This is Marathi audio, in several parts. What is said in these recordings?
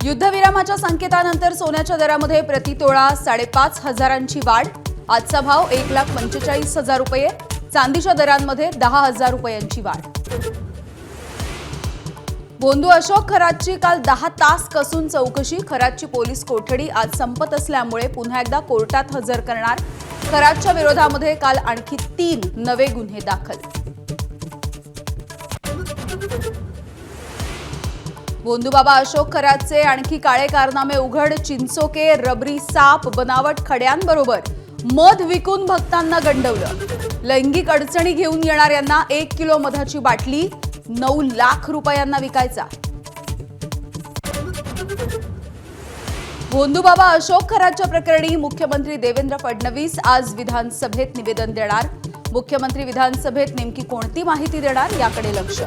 युद्धविरामाच्या संकेतानंतर सोन्याच्या दरामध्ये प्रतितोळा 5,500ची वाढ। आजचा भाव 1,45,000 रुपये। चांदीच्या दरांमध्ये 10,000 रुपयांची वाढ। भोंदू अशोक खरातची काल 10 तास कसून चौकशी। खरातची पोलीस कोठडी आज संपत असल्यामुळे पुन्हा एकदा कोर्टात हजर करणार। खरातच्या विरोधामध्ये काल आणखी 3 नवे गुन्हे दाखल। भोंदूबाबा अशोक खरातचे आणखी काळे कारनामे उघड। चिंचोके, रबरी साप, बनावट खड्यांबरोबर मध विकून भक्तांना गंडवलं। लैंगिक अडचणी घेऊन येणाऱ्यांना 1 किलो मधाची बाटली 9 लाख रुपयांना विकायचा। भोंदूबाबा अशोक खरातच्या प्रकरणी मुख्यमंत्री देवेंद्र फडणवीस आज विधानसभेत निवेदन देणार। मुख्यमंत्री विधानसभेत नेमकी कोणती माहिती देणार याकडे लक्ष।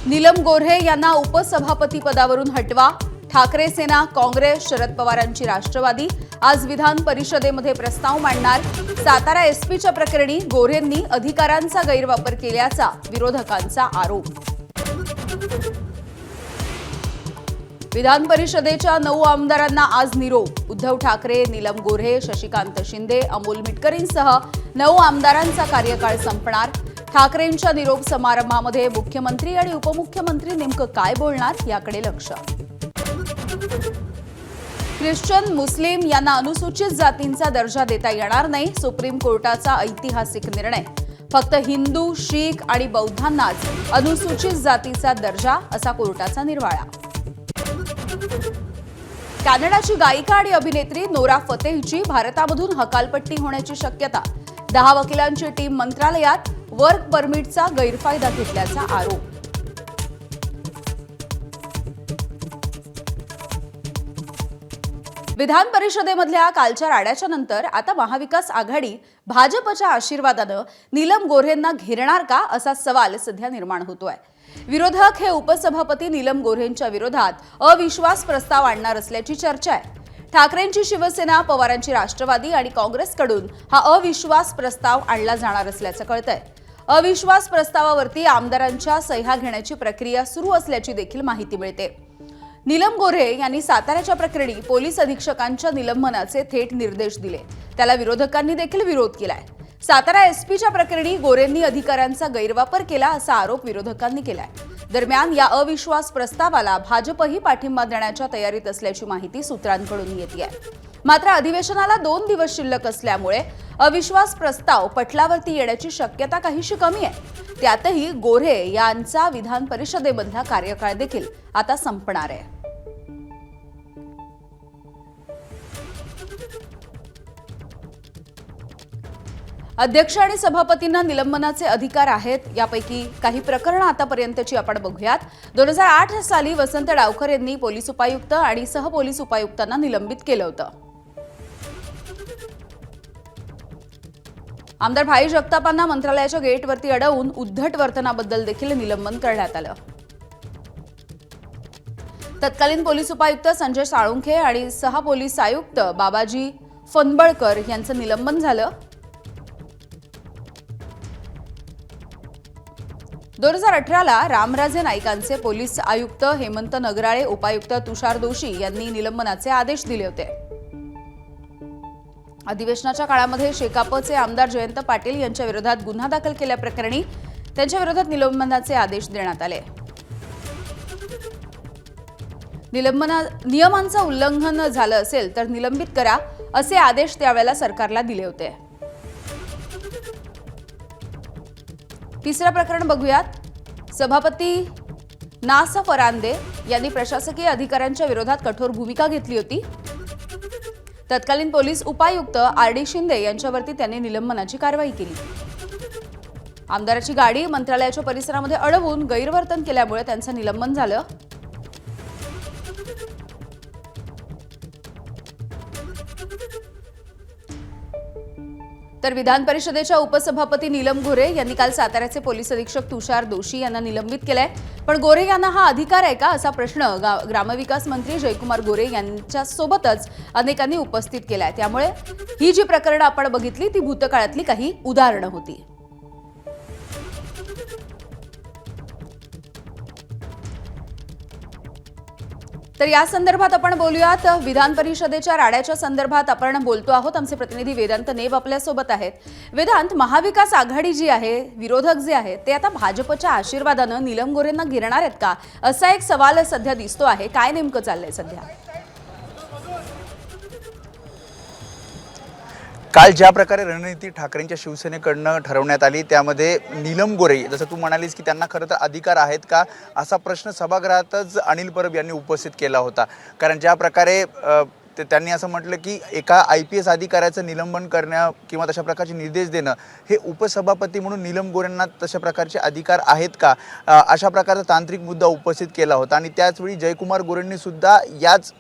नीलम गोऱ्हे यांना उपसभापती पदावरून हटवा। ठाकरे सेना, काँग्रेस, शरद पवारांची राष्ट्रवादी आज विधान परिषदेमध्ये प्रस्ताव मांडणार। सातारा एसपीच्या प्रकरणी गोऱ्हेंनी अधिकारांचा गैरवापर केल्याचा विरोधकांचा आरोप। विधान परिषदेच्या 9 आमदारांना आज निरोप। उद्धव ठाकरे, नीलम गोऱ्हे, शशिकांत शिंदे, अमोल मिटकरींसह 9 आमदारांचा कार्यकाळ संपणार। ठाकरेंच्या निरोप समारंभामध्ये मुख्यमंत्री आणि उपमुख्यमंत्री नेमकं काय बोलणार याकडे लक्ष। ख्रिश्चन, मुस्लिम यांना अनुसूचित जातींचा दर्जा देता येणार नाही। सुप्रीम कोर्टाचा ऐतिहासिक निर्णय। फक्त हिंदू, शीख आणि बौद्धांनाच अनुसूचित जातीचा दर्जा असा कोर्टाचा निर्वाळा। कॅनडाची गायिका आणि अभिनेत्री नोरा फतेहीची भारतामधून हकालपट्टी होण्याची शक्यता। 10 वकिलांची टीम मंत्रालयात। वर्क परमिटचा गैरफायदा घेतल्याचा आरोप। विधान परिषदेमधल्या कालच्या राड्याच्या नंतर आता महाविकास आघाडी भाजपच्या आशीर्वादानं नीलम गोऱ्हेंना घेरणार का असा सवाल सध्या निर्माण होतोय। विरोधक हे उपसभापती नीलम गोऱ्हेंच्या विरोधात अविश्वास प्रस्ताव आणणार असल्याची चर्चा आहे। ठाकरेंची शिवसेना, पवारांची राष्ट्रवादी आणि काँग्रेसकडून हा अविश्वास प्रस्ताव आणला जाणार असल्याचं कळतंय। अविश्वास प्रस्तावावरती आमदारांच्या सह्या घेण्याची प्रक्रिया सुरू असल्याची देखील माहिती मिळते। नीलम गोऱ्हे यांनी साताऱ्याच्या प्रकरणी पोलीस अधीक्षकांच्या निलंबनाचे थेट निर्देश दिले। त्याला विरोधकांनी देखील विरोध केलाय। सातारा एसपीच्या प्रकरणी गोऱ्हेंनी अधिकारांचा गैरवापर केला असा आरोप विरोधकांनी केलाय। दरम्यान या अविश्वास प्रस्तावाला भाजपही पाठिंबा देण्याच्या तयारीत असल्याची माहिती सूत्रांकडून येते आहे। मात्र अधिवेशनाला 2 दिवस शिल्लक असल्यामुळे अविश्वास प्रस्ताव पटलावरती येण्याची शक्यता काहीशी कमी आहे। त्यातही गोऱ्हे यांचा विधान परिषदेमधला कार्यकाळ देखील आता संपणार आहे। अध्यक्ष आणि सभापतींना निलंबनाचे अधिकार आहेत। यापैकी काही प्रकरणं आतापर्यंतची आपण बघूयात। 2008 साली वसंत डावकर यांनी पोलीस उपायुक्त आणि सहपोलीस उपायुक्तांना निलंबित केलं होतं। आमदार भाई जगतापांना मंत्रालयाच्या गेटवरती अडवून उद्धट वर्तनाबद्दल देखील निलंबन करण्यात आलं। तत्कालीन पोलीस उपायुक्त संजय साळुंखे आणि सहपोलीस आयुक्त बाबाजी फनबळकर यांचं निलंबन झालं। 2018ला रामराजे नाईकांचे पोलीस आयुक्त हेमंत नगराळे, उपायुक्त तुषार दोशी यांनी निलंबनाचे आदेश दिले होते। अधिवेशनाच्या काळामध्ये शेकापचे आमदार जयंत पाटील यांच्या विरोधात गुन्हा दाखल केल्याप्रकरणी त्यांच्या विरोधात निलंबनाचे आदेश देण्यात आले। नियमांचं उल्लंघन झालं असेल तर निलंबित करा असे आदेश त्यावेळेला सरकारला दिले होते। तिसरं प्रकरण बघूयात। सभापती नास फरांदे यांनी प्रशासकीय अधिकाऱ्यांच्या विरोधात कठोर भूमिका घेतली होती। तत्कालीन पोलीस उपायुक्त आर.डी. शिंदे यांच्यावरती त्यांनी निलंबनाची कारवाई केली। आमदाराची गाडी मंत्रालयाच्या परिसरामध्ये अडवून गैरवर्तन केल्यामुळे त्यांचं निलंबन झालं। तर विधान परिषदेच्या उपसभापती नीलम गोऱ्हे यांनी काल साताऱ्याचे पोलीस अधीक्षक तुषार दोशी यांना निलंबित केलंय। पण गोऱ्हे यांना हा अधिकार आहे का असा प्रश्न ग्रामविकास मंत्री जयकुमार गोरे यांच्या सोबतच अनेकांनी उपस्थित केलाय। त्यामुळे ही जी प्रकरणं आपण बघितली ती भूतकाळातली काही उदाहरणं होती। तर या संदर्भात आपण बोलूयात. विधान परिषदेच्या राड्याच्या संदर्भात आपण बोलतो आहोत. आमचे प्रतिनिधी वेदांत नेब आपल्यासोबत आहेत. वेदांत, महाविकास आघाडी जी आहे, विरोधक जे आहेत ते आता भाजपच्या आशीर्वादानं नीलम गोऱ्हेंना घेरणार आहेत का, असा एक सवाल सध्या दिसतो आहे. काय नेमकं चाललंय सध्या? काल ज्या प्रकारे रणनीती ठाकरेंच्या शिवसेनेकडनं ठरवण्यात आली त्यामध्ये नीलम गोऱ्हे, जसं तू म्हणालीस की त्यांना खरं तर अधिकार आहेत का, असा प्रश्न सभागृहातच अनिल परब यांनी उपस्थित केला होता. कारण ज्या प्रकारे त्यांनी असं म्हटलं की एका IPS अधिकाऱ्याचं निलंबन करणं किंवा तशा प्रकारचे निर्देश देणं हे उपसभापती म्हणून नीलम गोऱ्हेंना तशा प्रकारचे अधिकार आहेत का, अशा प्रकारचा तांत्रिक मुद्दा उपस्थित केला होता. आणि त्याचवेळी जयकुमार गोरेंनी सुद्धा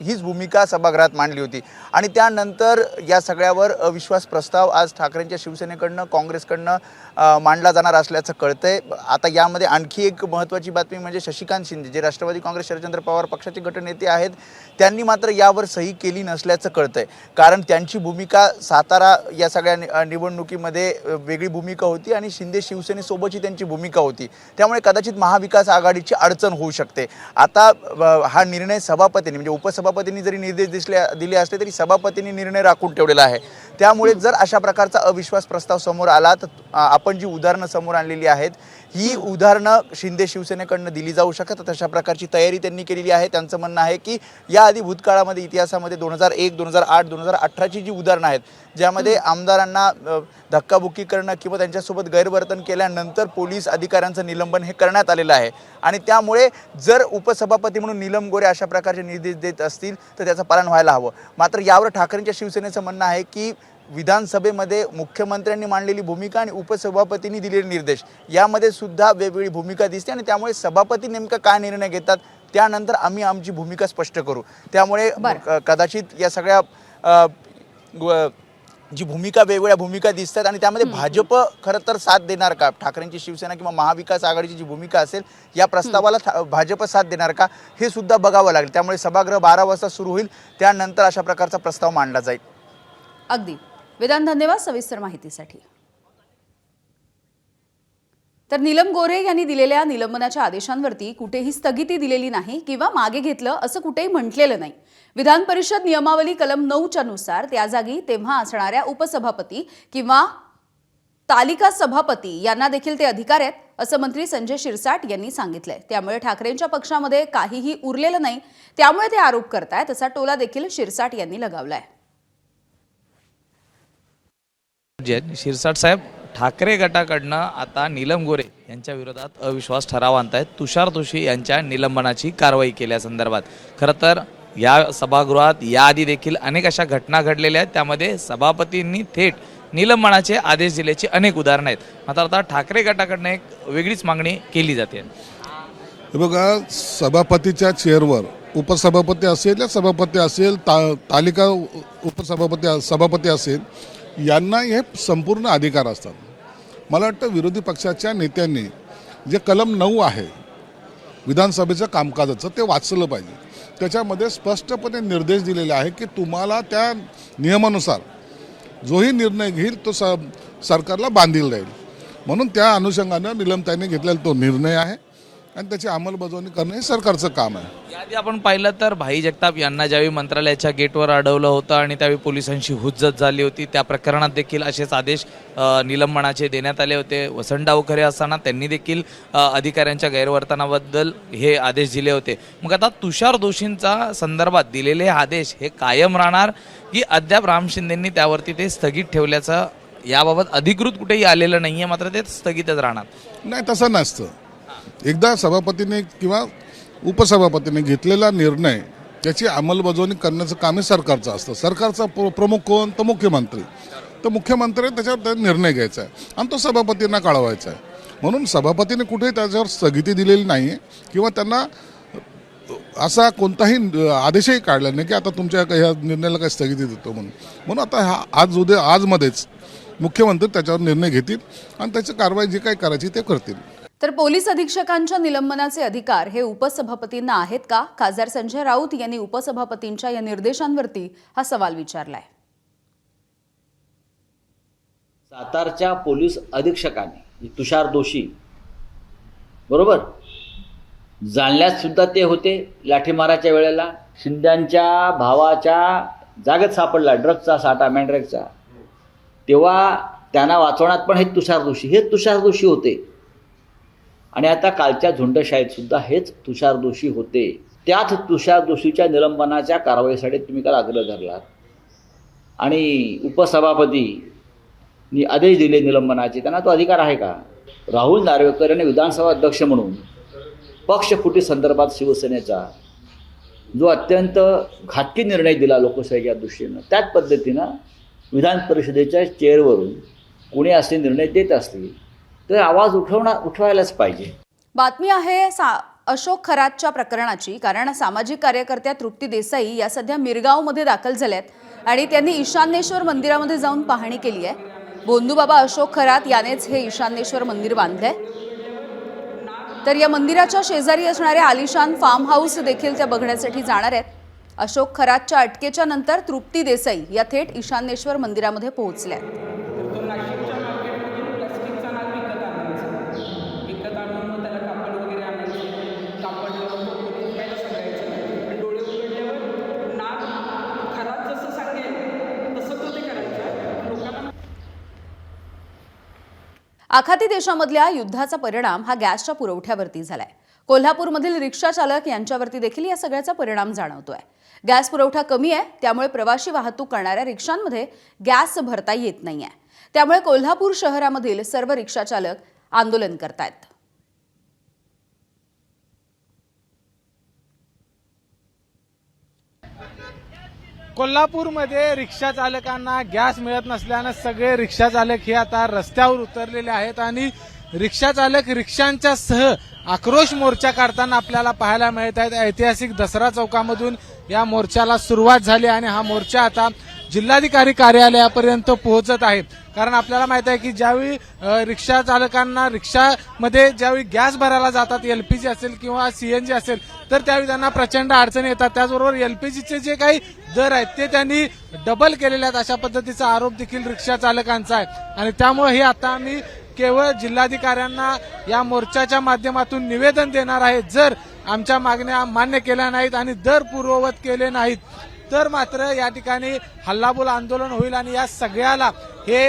हीच भूमिका सभागृहात मांडली होती. आणि त्यानंतर या सगळ्यावर अविश्वास प्रस्ताव आज ठाकरेंच्या शिवसेनेकडनं काँग्रेसकडनं मांडला जाणार असल्याचं कळतंय. आता यामध्ये आणखी एक महत्त्वाची बातमी म्हणजे शशिकांत शिंदे, जे राष्ट्रवादी काँग्रेस शरदचंद्र पवार पक्षाचे गटनेते आहेत, त्यांनी मात्र यावर सही केली नसल्याचं कळतंय. कारण त्यांची भूमिका सातारा या सगळ्या निवडणुकीमध्ये वेगळी भूमिका होती आणि शिंदे शिवसेनेसोबतची त्यांची भूमिका होती. त्यामुळे कदाचित महाविकास आघाडीची अडचण होऊ शकते. आता हा निर्णय सभापतींनी म्हणजे उपसभापतींनी जरी निर्देश दिले असले तरी सभापतींनी निर्णय राखून ठेवलेला आहे. त्यामुळे जर अशा प्रकारचा अविश्वास प्रस्ताव समोर आला तर आपण जी उदाहरणं समोर आणलेली आहेत ही उदाहरणं शिंदे शिवसेनेकडनं दिली जाऊ शकतात. तशा प्रकारची तयारी त्यांनी केलेली आहे. त्यांचं म्हणणं आहे की याआधी भूतकाळामध्ये इतिहासामध्ये 2001, 2008, 2018ची जी उदाहरणं आहेत ज्यामध्ये आमदारांना धक्काबुक्की करणं किंवा त्यांच्यासोबत गैरवर्तन केल्यानंतर पोलीस अधिकाऱ्यांचं निलंबन हे करण्यात आलेलं आहे. आणि त्यामुळे जर उपसभापती म्हणून नीलम गोऱ्हे अशा प्रकारचे निर्देश देत असतील तर त्याचं पालन व्हायला हवं. मात्र यावर ठाकरेंच्या शिवसेनेचं म्हणणं आहे की विधानसभेमध्ये मुख्यमंत्र्यांनी मांडलेली भूमिका आणि उपसभापतींनी दिलेले निर्देश यामध्ये सुद्धा वेगवेगळी भूमिका दिसते. आणि त्यामुळे सभापती नेमका काय निर्णय घेतात त्यानंतर आम्ही आमची भूमिका स्पष्ट करू. त्यामुळे कदाचित या सगळ्या जी भूमिका वेगवेगळ्या भूमिका दिसतात आणि त्यामध्ये भाजप खरं तर साथ देणार का, ठाकरेंची शिवसेना किंवा महाविकास आघाडीची जी भूमिका असेल या प्रस्तावाला भाजप साथ देणार का हे सुद्धा बघावं लागेल. त्यामुळे सभागृह 12 वाजता सुरू होईल, त्यानंतर अशा प्रकारचा प्रस्ताव मांडला जाईल. अगदी वेदांत, धन्यवाद सविस्तर माहितीसाठी. तर नीलम गोऱ्हे यांनी दिलेल्या निलंबनाच्या आदेशांवरती कुठेही स्थगिती दिलेली नाही किंवा मागे घेतलं असं कुठेही म्हटलेलं नाही. विधान परिषद नियमावली कलम 9च्या नुसार त्या जागी तेव्हा असणाऱ्या उपसभापती किंवा तालिका सभापती यांना देखील ते अधिकार आहेत असं मंत्री संजय शिरसाट यांनी सांगितलंय. त्यामुळे ठाकरेंच्या पक्षामध्ये काहीही उरलेलं नाही, त्यामुळे ते आरोप करतायत असा टोला देखील शिरसाट यांनी लगावलाय. शिरसाट साहेब, ठाकरे गटाकडनं आता नीलम गोऱ्हे यांच्या विरोधात अविश्वास ठराव आणतायत. तुषार दोशी यांच्या निलंबनाची कारवाई केल्यासंदर्भात खरं तर या सभागृहात याआधी देखील अनेक अशा घटना घडलेल्या आहेत, त्यामध्ये सभापतींनी थेट निलंबनाचे आदेश दिल्याची अनेक उदाहरणं आहेत. मात्र आता ठाकरे गटाकडनं एक वेगळीच मागणी केली जाते. बघा, सभापतीच्या चेअरवर उपसभापती असेल या सभापती असेल, तालिका सभापती असेल, यांना हे संपूर्ण अधिकार असतात. मला वाटतं विरोधी पक्षाच्या नेत्यांनी जे कलम 9 आहे विधानसभेचं कामकाजाचं ते वाचलं पाहिजे. त्याच्यामध्ये स्पष्टपणे निर्देश दिलेले आहे की तुम्हाला त्या नियमानुसार जोही निर्णय घेईल तो सरकारला बांधील राहील. म्हणून त्या अनुषंगानं निलमताईंनी घेतलेला तो निर्णय आहे आणि त्याची अंमलबजावणी करणं हे सरकारचं काम आहे. याआधी आपण पाहिलं तर भाई जगताप यांना ज्यावेळी मंत्रालयाच्या गेटवर अडवलं होतं आणि त्यावेळी पोलिसांची हुज्जत झाली होती, त्या प्रकरणात देखील असेच आदेश निलंबनाचे देण्यात आले होते. वसंतराव खरे असताना त्यांनी देखील अधिकाऱ्यांच्या गैरवर्तनाबद्दल हे आदेश दिले होते. मग आता तुषार दोशींचा संदर्भात दिलेले आदेश हे कायम राहणार की अद्याप राम शिंदेंनी त्यावरती ते स्थगित ठेवल्याचं याबाबत अधिकृत कुठेही आलेलं नाही आहे, मात्र ते स्थगितच राहणार? नाही, तसं नसतं. एकदा सभापतीने किंवा उपसभापतीने घेतलेला निर्णय त्याची अंमलबजावणी करण्याचं काम हे सरकारचं असतं. सरकारचा प्रमुख कोण? तर मुख्यमंत्री. तर मुख्यमंत्री त्याच्यावर निर्णय घ्यायचा आहे आणि तो सभापतींना कळवायचा आहे. म्हणून सभापतीने कुठेही त्याच्यावर स्थगिती दिलेली नाही आहे किंवा त्यांना असा कोणताही आदेशही काढला नाही की आता तुमच्या ह्या निर्णयाला काही स्थगिती देतो म्हणून आता आजमध्येच मुख्यमंत्री त्याच्यावर निर्णय घेतील आणि त्याची कारवाई जी काही करायची ते करतील. तर पोलीस अधीक्षकांच्या निलंबनाचे अधिकार हे उपसभापतींना आहेत का? खासदार संजय राऊत यांनी उपसभापतींच्या या निर्देशांवरती हा सवाल विचारलाय. सातारच्या पोलीस अधीक्षकाने तुषार दोशी बरोबर जालन्यात सुद्धा ते होते लाठीमाराच्या वेळेला, शिंद्यांच्या भावाच्या जागेत सापडला ड्रगचा साठा मॅन्ड्रेकचा, तेव्हा त्यांना वाचवण्यात पण हे तुषार दोषी होते. आणि आता कालच्या झुंडशाहीत सुद्धा हेच तुषार दोषी होते. त्याच तुषार दोषीच्या निलंबनाच्या कारवाईसाठी तुम्ही काल आग्रह धरलात आणि उपसभापतींनी आदेश दिले निलंबनाचे. त्यांना तो अधिकार आहे का? राहुल नार्वेकर यांनी विधानसभा अध्यक्ष म्हणून पक्षफुटी संदर्भात शिवसेनेचा जो अत्यंत घातकी निर्णय दिला लोकशाहीच्या दृष्टीनं, त्याच पद्धतीनं विधान परिषदेच्या चेअरवरून कोणी असे निर्णय देत असतील तर आवाज उठवायलाच पाहिजे. बातमी आहे अशोक खरातच्या प्रकरणाची, कारण सामाजिक कार्यकर्त्या तृप्ती देसाई या सध्या मिरगावमध्ये दाखल झाल्यात आणि त्यांनी ईशान्येश्वर मंदिरामध्ये जाऊन पाहणी केली आहे. बोंधूबाबा अशोक खरात यानेच हे ईशान्येश्वर मंदिर बांधलंय. तर या मंदिराच्या शेजारी असणाऱ्या आलिशान फार्म हाऊस देखील त्या बघण्यासाठी जाणार आहेत. अशोक खरातच्या अटकेच्या नंतर तृप्ती देसाई या थेट ईशान्येश्वर मंदिरामध्ये पोहोचल्या. आखाती देशामधल्या युद्धाचा परिणाम हा गॅसच्या पुरवठ्यावरती झालाय. कोल्हापूरमधील रिक्षा चालक यांच्यावरती देखील या सगळ्याचा परिणाम जाणवतोय. गॅस पुरवठा कमी आहे, त्यामुळे प्रवासी वाहतूक करणाऱ्या रिक्षांमध्ये गॅस भरता येत नाहीये. त्यामुळे कोल्हापूर शहरामधील सर्व रिक्षा चालक आंदोलन करतायत. कोल्हापूरमध्ये रिक्षा चालकांना गॅस मिळत नसल्यानं सगळे रिक्षा चालक हे आता रस्त्यावर उतरलेले आहेत आणि रिक्षा चालक रिक्षांच्या सह आक्रोश मोर्चा काढताना आपल्याला पाहायला मिळत आहेत. ऐतिहासिक दसरा चौकामधून या मोर्चाला सुरुवात झाली आणि हा मोर्चा आता जिल्हाधिकारी कार्यालयापर्यंत पोहोचत आहे. कारण आपल्याला माहित आहे की ज्यावेळी रिक्षा चालकांना रिक्षामध्ये ज्यावेळी गॅस भरायला जातात, एलपीजी असेल किंवा सीएनजी असेल, तर त्यावेळी त्यांना प्रचंड अडचणी येतात. त्याचबरोबर एलपीजीचे जे काही दर आहेत ते त्यांनी डबल केलेले आहेत अशा पद्धतीचा आरोप देखील रिक्षा चालकांचा आहे. आणि त्यामुळे हे आता आम्ही केवळ जिल्हाधिकाऱ्यांना या मोर्चाच्या माध्यमातून निवेदन देणार आहे. जर आमच्या मागण्या मान्य केल्या नाहीत आणि दर पूर्ववत केले नाहीत तर मात्र या ठिकाणी हल्लाबोल आंदोलन होईल आणि या सगळ्याला हे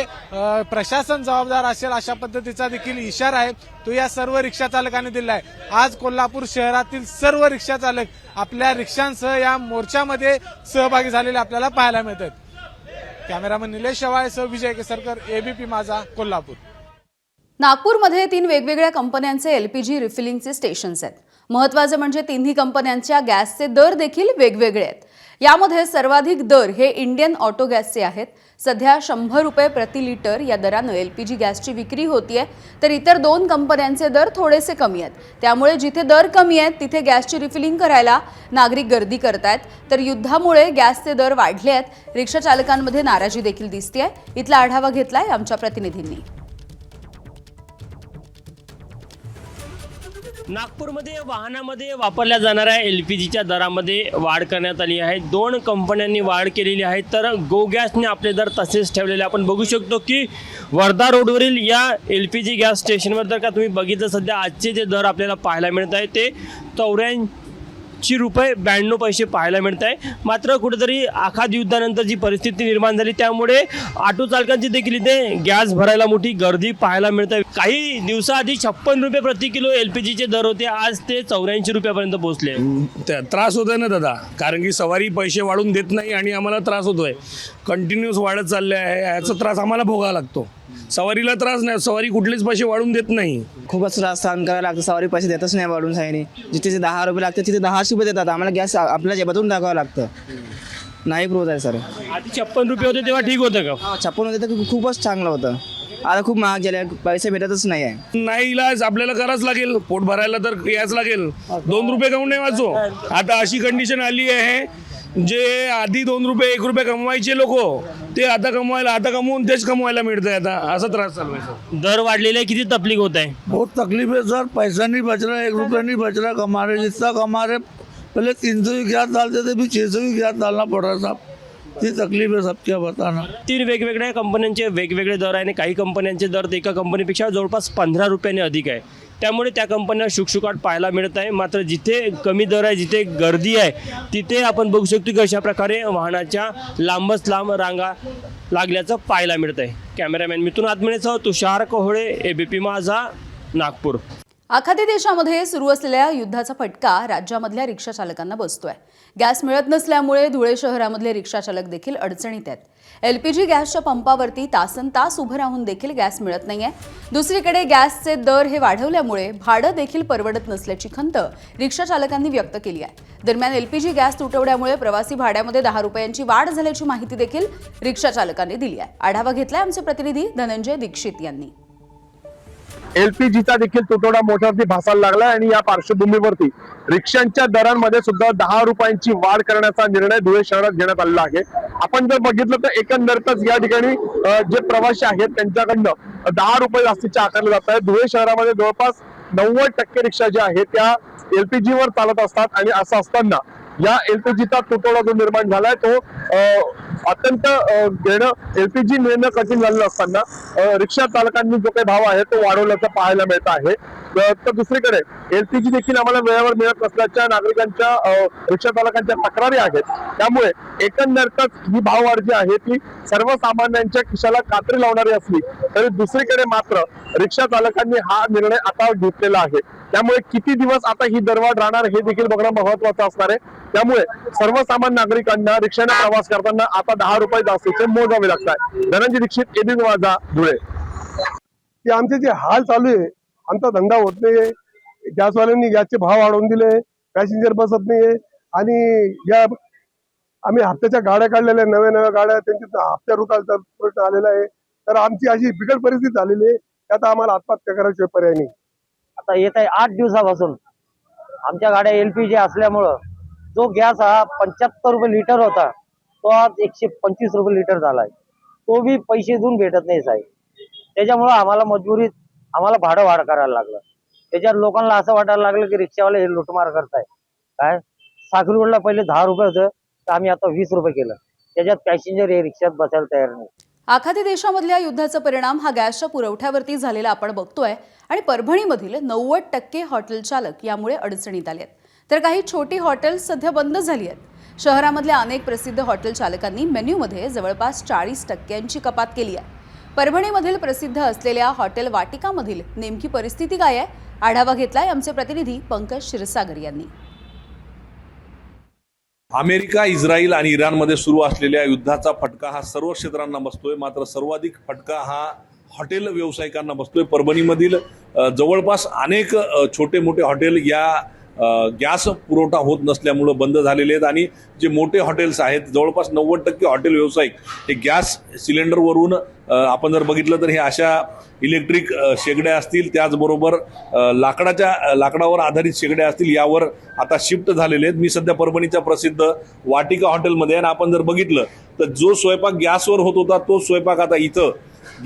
प्रशासन जबाबदार असेल अशा पद्धतीचा देखील इशारा आहे तो या सर्व रिक्षा चालकांनी दिला आहे. आज कोल्हापूर शहरातील सर्व रिक्षा चालक आपल्या रिक्षांसह या मोर्चामध्ये सहभागी झालेले आपल्याला पाहायला मिळत आहेत. कॅमेरामन निलेश शेवाळेसह विजय केसरकर, एबीपी माझा, कोल्हापूर. नागपूरमध्ये 3 वेगवेगळ्या कंपन्यांचे एलपीजी रिफिलिंगचे स्टेशन्स आहेत. महत्त्वाचं म्हणजे तिन्ही कंपन्यांच्या गॅसचे दर देखील वेगवेगळे आहेत. यामध्ये सर्वाधिक दर हे इंडियन ऑटो गॅसचे आहेत. सध्या 100 रुपये प्रति लिटर या दरानं एलपीजी गॅसची विक्री होतीये, तर इतर 2 कंपन्यांचे दर थोडेसे कमी आहेत. त्यामुळे जिथे दर कमी आहेत तिथे गॅसची रिफिलिंग करायला नागरिक गर्दी करतायत. तर युद्धामुळे गॅसचे दर वाढले आहेत. रिक्षा चालकांमध्ये नाराजी देखील दिसतेय. इथला आढावा घेतलाय आमच्या प्रतिनिधींनी. नागपूरमध्ये वाहनामध्ये वापरल्या जाणाऱ्या LPGच्या दरामध्ये वाढ करण्यात आली आहे. 2 कंपन्यांनी वाढ केलेली आहे, तर गो गॅसने आपले दर तसेच ठेवलेले आपण बघू शकतो की वर्धा रोडवरील या LPG गॅस स्टेशनवर जर का तुम्ही बघितलं सध्या आजचे जे दर आपल्याला पाहायला मिळत आहे ते 84 रुपये 92 पैसे पाहायला मिळत आहे. मात्र कुठेतरी आखात युद्धानंतर जी परिस्थिती निर्माण झाली त्यामुळे ऑटो चालकांची देखील इथे गॅस भरायला मोठी गर्दी पाहायला मिळत आहे. काही दिवसाआधी 56 रुपये प्रति किलो LPGचे दर होते, आज ते 84 रुपयापर्यंत पोहोचले. त्रास होतोय ना दादा, कारण की सवारी पैसे वाढून देत नाही आणि आम्हाला त्रास होतोय. कंटिन्यूस वाढत चालले आहे, याचा त्रास आम्हाला भोगावा लागतो. सवारीला त्रास नाही, सवारी कुठलेच पैसे वाढून देत नाही. खूपच त्रास सहन करायला लागतं. सवारी पैसे देतच नाही वाढून साईने. जिथे 10 रुपये लागतात तिथे 10 रुपये देतात. आम्हाला गॅस आपल्या जेबातून टाकावं लागतं. नाही पुरवत आहे सर. आधी 56 रुपये होते तेव्हा ठीक होतं का? 56 होते तर खूपच चांगलं होतं. आता खूप महाग झाले, पैसे भेटतच नाही आहे. नाही इलाज, आपल्याला करावंच लागेल. पोट भरायला तर याच लागेल. 2 रुपये कमवून नाही वाचो. आता अशी कंडिशन आली आहे, जे आधी 2 रुपये 1 रुपये कमवायचे लोक ते आता कमवून तेच कमवायला मिळतंय. आता असा त्रास चालू आहे सर. दर वाढलेले किती तकलीफ होत आहे? बहुत तकलीफ है सर. पैसा नहीं बच रहा, 1 रुपया नहीं बच रहा. कमा रहे जितना कमा रहे, पहले 300 की गैस डालते थे, भी 600 की गैस डालना पड़ रहा था. ये तकलीफ है सब, क्या बताना। 3 वेगवेगळ्या कंपन्यांचे वेगवेगळे दर आहे आणि काही कंपन्यांचे दर तर एका कंपनीपेक्षा जवळपास 15 रुपयांनी अधिक आहे. त्यामुळे त्या कंपन्या शुकशुकाट पाहायला मिळत आहे. मात्र जिथे कमी दर आहे, जिथे गर्दी आहे, तिथे आपण बघू शकतो की अशा प्रकारे वाहनाच्या लांबच लांब रांगा लागल्याचं पाहायला मिळत आहे. कॅमेरामॅन मिथुन आत्मनेसह तुषार कोहळे, ABP माझा, नागपूर. आखाती देशामध्ये सुरू असलेल्या युद्धाचा फटका राज्यामधल्या रिक्षा चालकांना बसतोय. गॅस मिळत नसल्यामुळे धुळे शहरामधले रिक्षा चालक देखील अडचणीत आहेत. LPG गॅसच्या पंपावरती तासनतास उभं राहून देखील गॅस मिळत नाहीये. दुसरीकडे गॅसचे दर हे वाढवल्यामुळे भाडं देखील परवडत नसल्याची खंत रिक्षा चालकांनी व्यक्त केली आहे. दरम्यान LPG गॅस तुटवड्यामुळे प्रवासी भाड्यामध्ये 10 रुपयांची वाढ झाल्याची माहिती देखील रिक्षा चालकांनी दिली आहे. आढावा घेतलाय आमचे प्रतिनिधी धनंजय दीक्षित यांनी. LPGचा देखील तुटवडा मोठ्यावरती भासायला लागला आणि या पार्श्वभूमीवरती रिक्षांच्या दरांमध्ये सुद्धा 10 रुपयांची वाढ करण्याचा निर्णय धुळे शहरात घेण्यात आलेला आहे. आपण जर बघितलं तर एकंदरीतच या ठिकाणी जे प्रवासी आहेत त्यांच्याकडनं 10 रुपये जास्तीचे आकारले जात आहेत. धुळे शहरामध्ये जवळपास 90% रिक्षा ज्या आहेत त्या LPG वर चालत असतात आणि असं असताना या LPGचा तुटवडा जो निर्माण झालाय तो अत्यंत LPG मिळणं कठीण झालेलं असताना रिक्षा चालकांनी जो काही भाव आहे तो वाढवल्याचं पाहायला मिळत आहे. तर दुसरीकडे LPG देखील आम्हाला वेळेवर मिळत नसल्याच्या नागरिकांच्या रिक्षा चालकांच्या तक्रारी आहेत. त्यामुळे एकंदरीतच ही भाववाढ जी आहे ती सर्वसामान्यांच्या खिशाला कात्री लावणारी असली तरी दुसरीकडे मात्र रिक्षा चालकांनी हा निर्णय आता घेतलेला आहे. त्यामुळे किती दिवस आता ही दरवाढ राहणार हे देखील बघणं महत्वाचं असणार आहे. त्यामुळे सर्वसामान्य नागरिकांना रिक्षाने प्रवास करताना आता 10 रुपये जास्तीचे मोजावे लागतात. धनंजय दीक्षित, ABP माझा, धुळे. की आमचे जे हाल चालू आहे, आमचा धंदा होत नाहीये. गॅसवाल्यांनी गॅसचे भाव वाढवून दिले, पॅसेंजर बसत नाहीये आणि या आम्ही हप्त्याच्या गाड्या काढलेल्या, नव्या गाड्या त्यांच्या हप्त्या रुपयाचा प्रश्न आलेला आहे. तर आमची अशी बिकट परिस्थिती झालेली आहे की आता आम्हाला आत्महत्या करायची पर्याय नाही. आता येत आहे 8 दिवसापासून आमच्या गाड्या LPG असल्यामुळं जो गॅस हा 75 रुपये लिटर होता तो आज 125 रुपये लिटर झालाय. तो बी पैसे देऊन भेटत नाही साहेब. त्याच्यामुळं आम्हाला मजबुरीत आम्हाला भाडं वाढ करायला लागलं. त्याच्यात लोकांना असं वाटायला लागलं की रिक्षावाले हे लुटमार करताय. काय साखर रोडला पहिले 10 रुपये होतं तर आम्ही आता 20 रुपये केलं. त्याच्यात पॅसेंजर हे रिक्षात बसायला तयार नाही. आखाती देशामधल्या युद्धाचा परिणाम हा गॅसच्या पुरवठ्यावरती झालेला आपण बघतोय आणि परभणीमधील 90% हॉटेल चालक यामुळे अडचणीत आले आहेत. तर काही छोटी हॉटेल्स सध्या बंद झाली आहेत. शहरामधल्या अनेक प्रसिद्ध हॉटेल चालकांनी मेन्यूमध्ये जवळपास 40% कपात केली आहे. परभणीमधील प्रसिद्ध असलेल्या हॉटेल वाटिकामधील नेमकी परिस्थिती काय आहे, आढावा घेतलाय आमचे प्रतिनिधी पंकज क्षीरसागर यांनी. अमेरिका, इस्रायल आणि इराणमध्ये सुरू असलेल्या युद्धाचा फटका हा सर्व क्षेत्रांना बसतोय. मात्र सर्वाधिक फटका हा हॉटेल व्यावसायिकांना बसतोय. परभणीमधील जवळपास अनेक छोटे मोठे हॉटेल या गॅस पुरवठा होत नसल्यामुळं बंद झालेले आहेत आणि जे मोठे हॉटेल्स आहेत जवळपास 90% हॉटेल व्यावसायिक हे गॅस सिलेंडरवरून आपण जर बघितलं तर हे अशा इलेक्ट्रिक शेगड्या असतील, त्याचबरोबर लाकडावर आधारित शेगड्या असतील, यावर आता शिफ्ट झालेले आहेत. मी सध्या परभणीच्या प्रसिद्ध वाटिका हॉटेलमध्ये आहे आणि आपण जर बघितलं तर जो स्वयंपाक गॅसवर होत होता तो स्वयंपाक आता इथं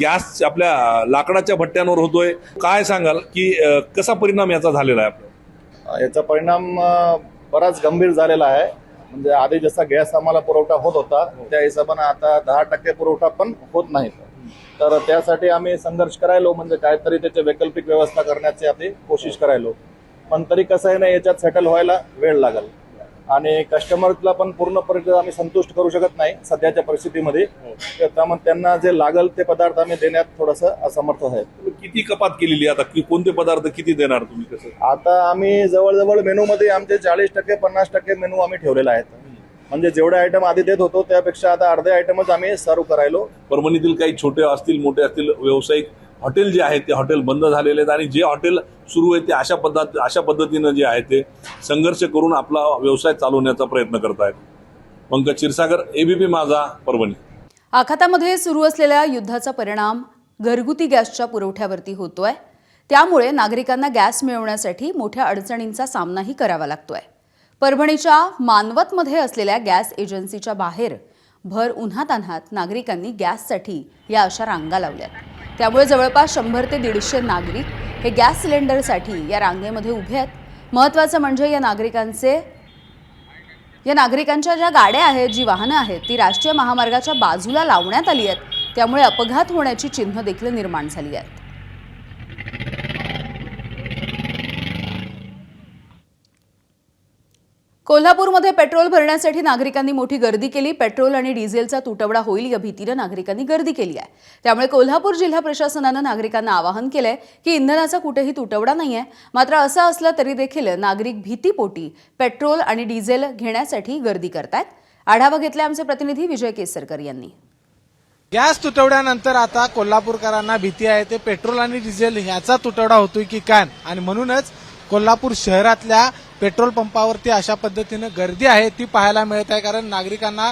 गॅस आपल्या लाकडाच्या भट्ट्यांवर होतोय. काय सांगाल की कसा परिणाम याचा झालेला आहे? याचा परिणाम बराच गंभीर झालेला आहे. म्हणजे आधी जसा गॅस आम्हाला पुरवठा होत होता त्या हिशोबाने आता 10% पुरवठा पण होत नाही. तर त्यासाठी आम्ही संघर्ष करायलो, म्हणजे काहीतरी त्याची वैकल्पिक व्यवस्था करण्याची आम्ही कोशिश करायलो. पण तरी कसं आहे ना, याच्यात सेटल व्हायला वेळ लागेल आणि कस्टमरला पण पूर्णपणे आम्ही संतुष्ट करू शकत नाही सध्याच्या परिस्थितीमध्ये. त्यामुळे त्यांना जे लागेल ते पदार्थ आम्ही देण्यात थोडंसं असमर्थ आहे. किती कपात केलेली आता, कोणते पदार्थ किती देणार तुम्ही? कसं आता आम्ही जवळजवळ मेनूमध्ये आमचे 40% 50% मेनू आम्ही ठेवलेला आहे. म्हणजे जेवढे आयटम आधी देत होतो त्यापेक्षा आता अर्धे आयटमच आम्ही सर्व करायलो. परभणीतील काही छोटे असतील मोठे असतील व्यावसायिक हॉटेल जे आहेत ते हॉटेल बंद झालेले आहेत आणि जे हॉटेल सुरू आहे ते अशा पद्धतीनं जे आहे ते संघर्ष करून आपला व्यवसाय चालवण्याचा प्रयत्न करत आहेत. पंकज क्षीरसागर, ABP माझा, परभणी. आखातामध्ये सुरू असलेल्या युद्धाचा परिणाम घरगुती गॅसच्या पुरवठ्यावरती होतोय. त्यामुळे नागरिकांना गॅस मिळवण्यासाठी मोठ्या अडचणींचा सामनाही करावा लागतोय. परभणीच्या मानवतमध्ये असलेल्या गॅस एजन्सीच्या बाहेर भर उन्हातान्हात नागरिकांनी गॅससाठी या अशा रांगा लावल्यात. त्यामुळे जवळपास 100 ते 150 नागरिक हे गॅस सिलेंडरसाठी या रांगेमध्ये उभे आहेत. महत्त्वाचं म्हणजे या नागरिकांचे या नागरिकांच्या ज्या गाड्या आहेत, जी वाहनं आहेत, ती राष्ट्रीय महामार्गाच्या बाजूला लावण्यात आली आहेत. त्यामुळे अपघात होण्याची चिन्ह देखील निर्माण झाली आहेत. कोल्हापूरमध्ये पेट्रोल भरण्यासाठी नागरिकांनी मोठी गर्दी केली. पेट्रोल आणि डिझेलचा तुटवडा होईल या भीतीनं नागरिकांनी गर्दी केली आहे. त्यामुळे कोल्हापूर जिल्हा प्रशासनानं नागरिकांना आवाहन केलंय की इंधनाचा कुठेही तुटवडा नाहीये. मात्र असं असलं तरी देखील नागरिक भीतीपोटी पेट्रोल आणि डिझेल घेण्यासाठी गर्दी करतायत. आढावा घेतला आमचे प्रतिनिधी विजय केसरकर यांनी. गॅस तुटवड्यानंतर आता कोल्हापूरकरांना भीती आहे ते पेट्रोल आणि डिझेल ह्याचा तुटवडा होतोय की काय, आणि म्हणूनच कोल्हापूर शहरातल्या पेट्रोल पंपावरती अशा पद्धतीनं गर्दी आहे ती पाहायला मिळत आहे. कारण नागरिकांना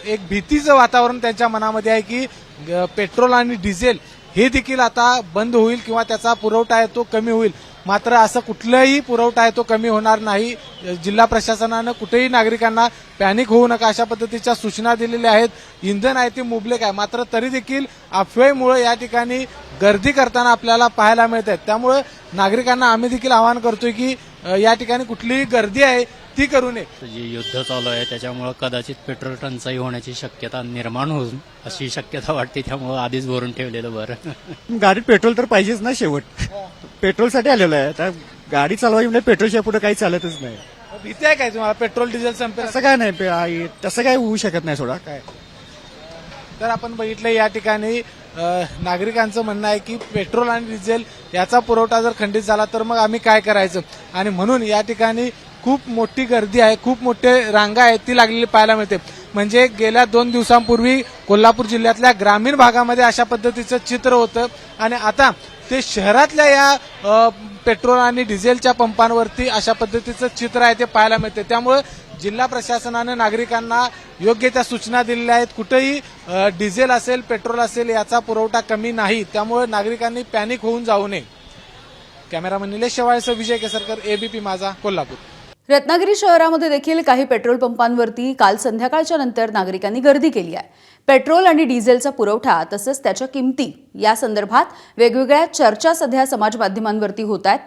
एक भीतीचं वातावरण त्यांच्या मनामध्ये आहे की पेट्रोल आणि डिझेल हे देखील आता बंद होईल किंवा त्याचा पुरवठा आहे तो कमी होईल. मात्र असं कुठलाही पुरवठा आहे तो कमी होणार नाही. जिल्हा प्रशासनानं कुठेही नागरिकांना पॅनिक होऊ नका अशा पद्धतीच्या सूचना दिलेल्या आहेत. इंधन आहे ते मुबलेक आहे, मात्र तरी देखील अफवेमुळे या ठिकाणी गर्दी करताना आपल्याला पाहायला मिळत आहेत. त्यामुळे नागरिकांना आम्ही देखील आवाहन करतोय की या ठिकाणी कुठलीही गर्दी आहे ती करू नये. जे युद्ध चालू आहे त्याच्यामुळे कदाचित पेट्रोल टंचाई होण्याची शक्यता निर्माण होईल अशी शक्यता वाटते. त्यामुळे आधीच भरून ठेवलेलं बरं. गाडीत पेट्रोल तर पाहिजेच ना. शेवट पेट्रोलसाठी आलेलो आहे. आता गाडी चालवायची म्हणजे पेट्रोलशिवाय पुढे काही चालतच नाही. भीती आहे काय तुम्हाला पेट्रोल डिझेल संपेल? तसं काय नाही, तसं काय होऊ शकत नाही सोडा. काय तर आपण बघितलं या ठिकाणी नागरिकांचं म्हणणं आहे की पेट्रोल आणि डिझेल याचा पुरवठा जर खंडित झाला तर मग आम्ही काय करायचं, आणि म्हणून या ठिकाणी खूप मोठी गर्दी आहे, खूप मोठे रांगा आहेत ती लागलेली पाहायला मिळते. म्हणजे गेल्या 2 दिवसांपूर्वी कोल्हापूर जिल्ह्यातल्या ग्रामीण भागामध्ये अशा पद्धतीचं चित्र होतं आणि आता ते शहरातल्या या पेट्रोल आणि डिझेलच्या पंपांवरती अशा पद्धतीचं चित्र आहे ते पाहायला मिळते. त्यामुळे जिल्हा प्रशासनानं नागरिकांना योग्य त्या सूचना दिलेल्या आहेत. कुठेही डिझेल असेल पेट्रोल असेल याचा पुरवठा कमी नाही, त्यामुळे नागरिकांनी पॅनिक होऊन जाऊ नये. कॅमेरामन निलेश शेवाळेसह विजय केसरकर, एबीपी माझा, कोल्हापूर. रत्नागिरी शहरामध्ये देखील काही पेट्रोल पंपांवरती काल संध्याकाळच्या नंतर नागरिकांनी गर्दी केली आहे. पेट्रोल आणि डिझेलचा पुरवठा तसंच त्याच्या किमती या संदर्भात वेगवेगळ्या चर्चा सध्या समाज माध्यमांवरती होत आहेत.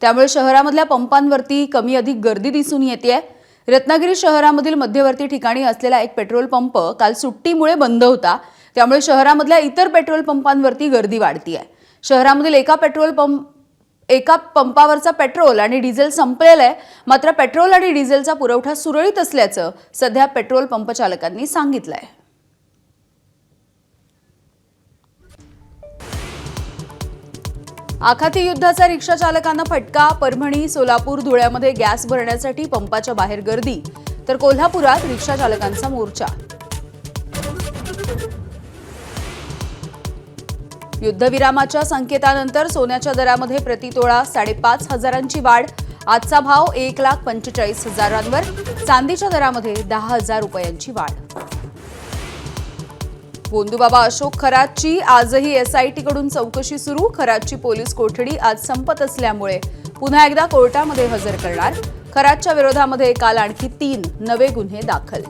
त्यामुळे शहरामधल्या पंपांवरती कमी अधिक गर्दी दिसून येतेय. रत्नागिरी शहरामधील मध्यवर्ती ठिकाणी असलेला एक पेट्रोल पंप काल सुट्टीमुळे बंद होता. त्यामुळे शहरामधल्या इतर पेट्रोल पंपांवरती गर्दी वाढतीये. शहरामधील एका पंपावरचा पेट्रोल आणि डिझेल संपलेलं आहे. मात्र पेट्रोल आणि डिझेलचा पुरवठा सुरळीत असल्याचं सध्या पेट्रोल पंप चालकांनी सांगितलंय. आखाती युद्धाचा रिक्षा चालकांना फटका. परभणी, सोलापूर, धुळ्यामध्ये गॅस भरण्यासाठी पंपाच्या बाहेर गर्दी, तर कोल्हापुरात रिक्षा चालकांचा मोर्चा. युद्धविरामाच्या संकेतानंतर सोन्याच्या दरामध्ये प्रतितोळा 5,500ची वाढ. आजचा भाव 1,45,000वर. चांदीच्या दरामध्ये 10,000 रुपयांची वाढ. गोंदूबाबा अशोक खरातची आजही एसआयटीकडून चौकशी सुरू. खरातची पोलीस कोठडी आज संपत असल्यामुळे पुन्हा एकदा कोर्टामध्ये हजर करणार. खरातच्या विरोधामध्ये काल आणखी 3 नवे गुन्हे दाखल.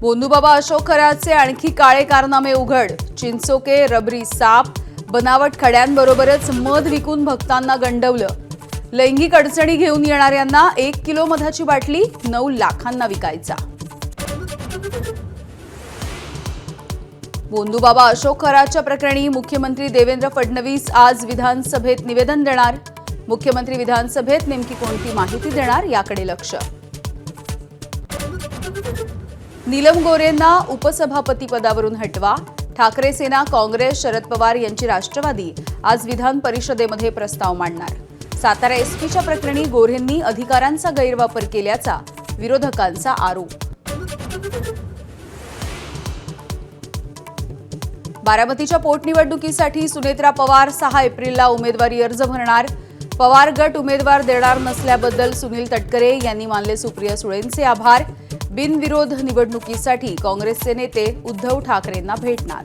गोंदूबाबा अशोक खरातचे आणखी काळे कारनामे उघड. चिंचोके, रबरी साप, बनावट खड्यांबरोबरच मध विकून भक्तांना गंडवलं. लैंगिक अडचणी घेऊन येणाऱ्यांना 1 किलो मधाची बाटली 9 लाखांना विकायचा. गोंदूबाबा अशोक खरातच्या प्रकरणी मुख्यमंत्री देवेंद्र फडणवीस आज विधानसभेत निवेदन देणार. मुख्यमंत्री विधानसभेत नेमकी कोणती माहिती देणार याकडे लक्ष. नीलम गोरेंना उपसभापती पदावरून हटवा. ठाकरे सेना, काँग्रेस, शरद पवार यांची राष्ट्रवादी आज विधान परिषदेमध्ये प्रस्ताव मांडणार. सातारा एसटीच्या प्रकरणी गोऱ्हेंनी अधिकारांचा गैरवापर केल्याचा विरोधकांचा आरोप. बारामतीच्या पोटनिवडणुकीसाठी सुनेत्रा पवार 6 एप्रिलला उमेदवारी अर्ज भरणार. पवार गट उमेदवार देणार नसल्याबद्दल सुनील तटकरे यांनी मानले सुप्रिया सुळेंचे आभार. बिनविरोध निवडणुकीसाठी काँग्रेसचे नेते उद्धव ठाकरेंना भेटणार.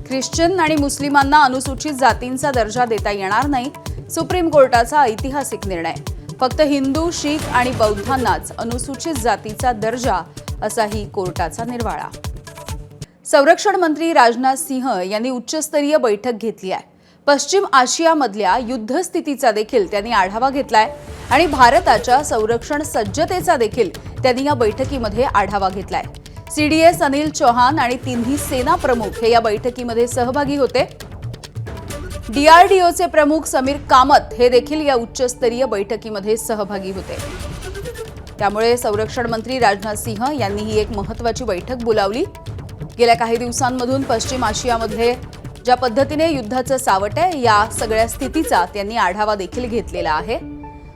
ख्रिश्चन आणि मुस्लिमांना अनुसूचित जातींचा दर्जा देता येणार नाही. सुप्रीम कोर्टाचा ऐतिहासिक निर्णय. फक्त हिंदू, शीख आणि बौद्धांनाच अनुसूचित जातीचा दर्जा, असाही कोर्टाचा निर्वाळा. संरक्षण मंत्री राजनाथ सिंह यांनी उच्चस्तरीय बैठक घेतली आहे. पश्चिम आशियामधल्या युद्धस्थितीचा देखील त्यांनी आढावा घेतलाय आणि भारताच्या संरक्षण सज्जतेचा देखील त्यांनी या बैठकीमध्ये आढावा घेतलाय. CDS अनिल चौहान आणि तिन्ही सेना प्रमुख हे या बैठकीमध्ये सहभागी होते. DRDOचे प्रमुख समीर कामत हे देखील या उच्चस्तरीय बैठकीमध्ये सहभागी होते. त्यामुळे संरक्षण मंत्री राजनाथ सिंह यांनी ही एक महत्त्वाची बैठक बोलावली. गेल्या काही दिवसांमधून पश्चिम आशियामध्ये ज्या पद्धतीने युद्धाचं सावट आहे या सगळ्या स्थितीचा त्यांनी आढावा देखील घेतलेला आहे.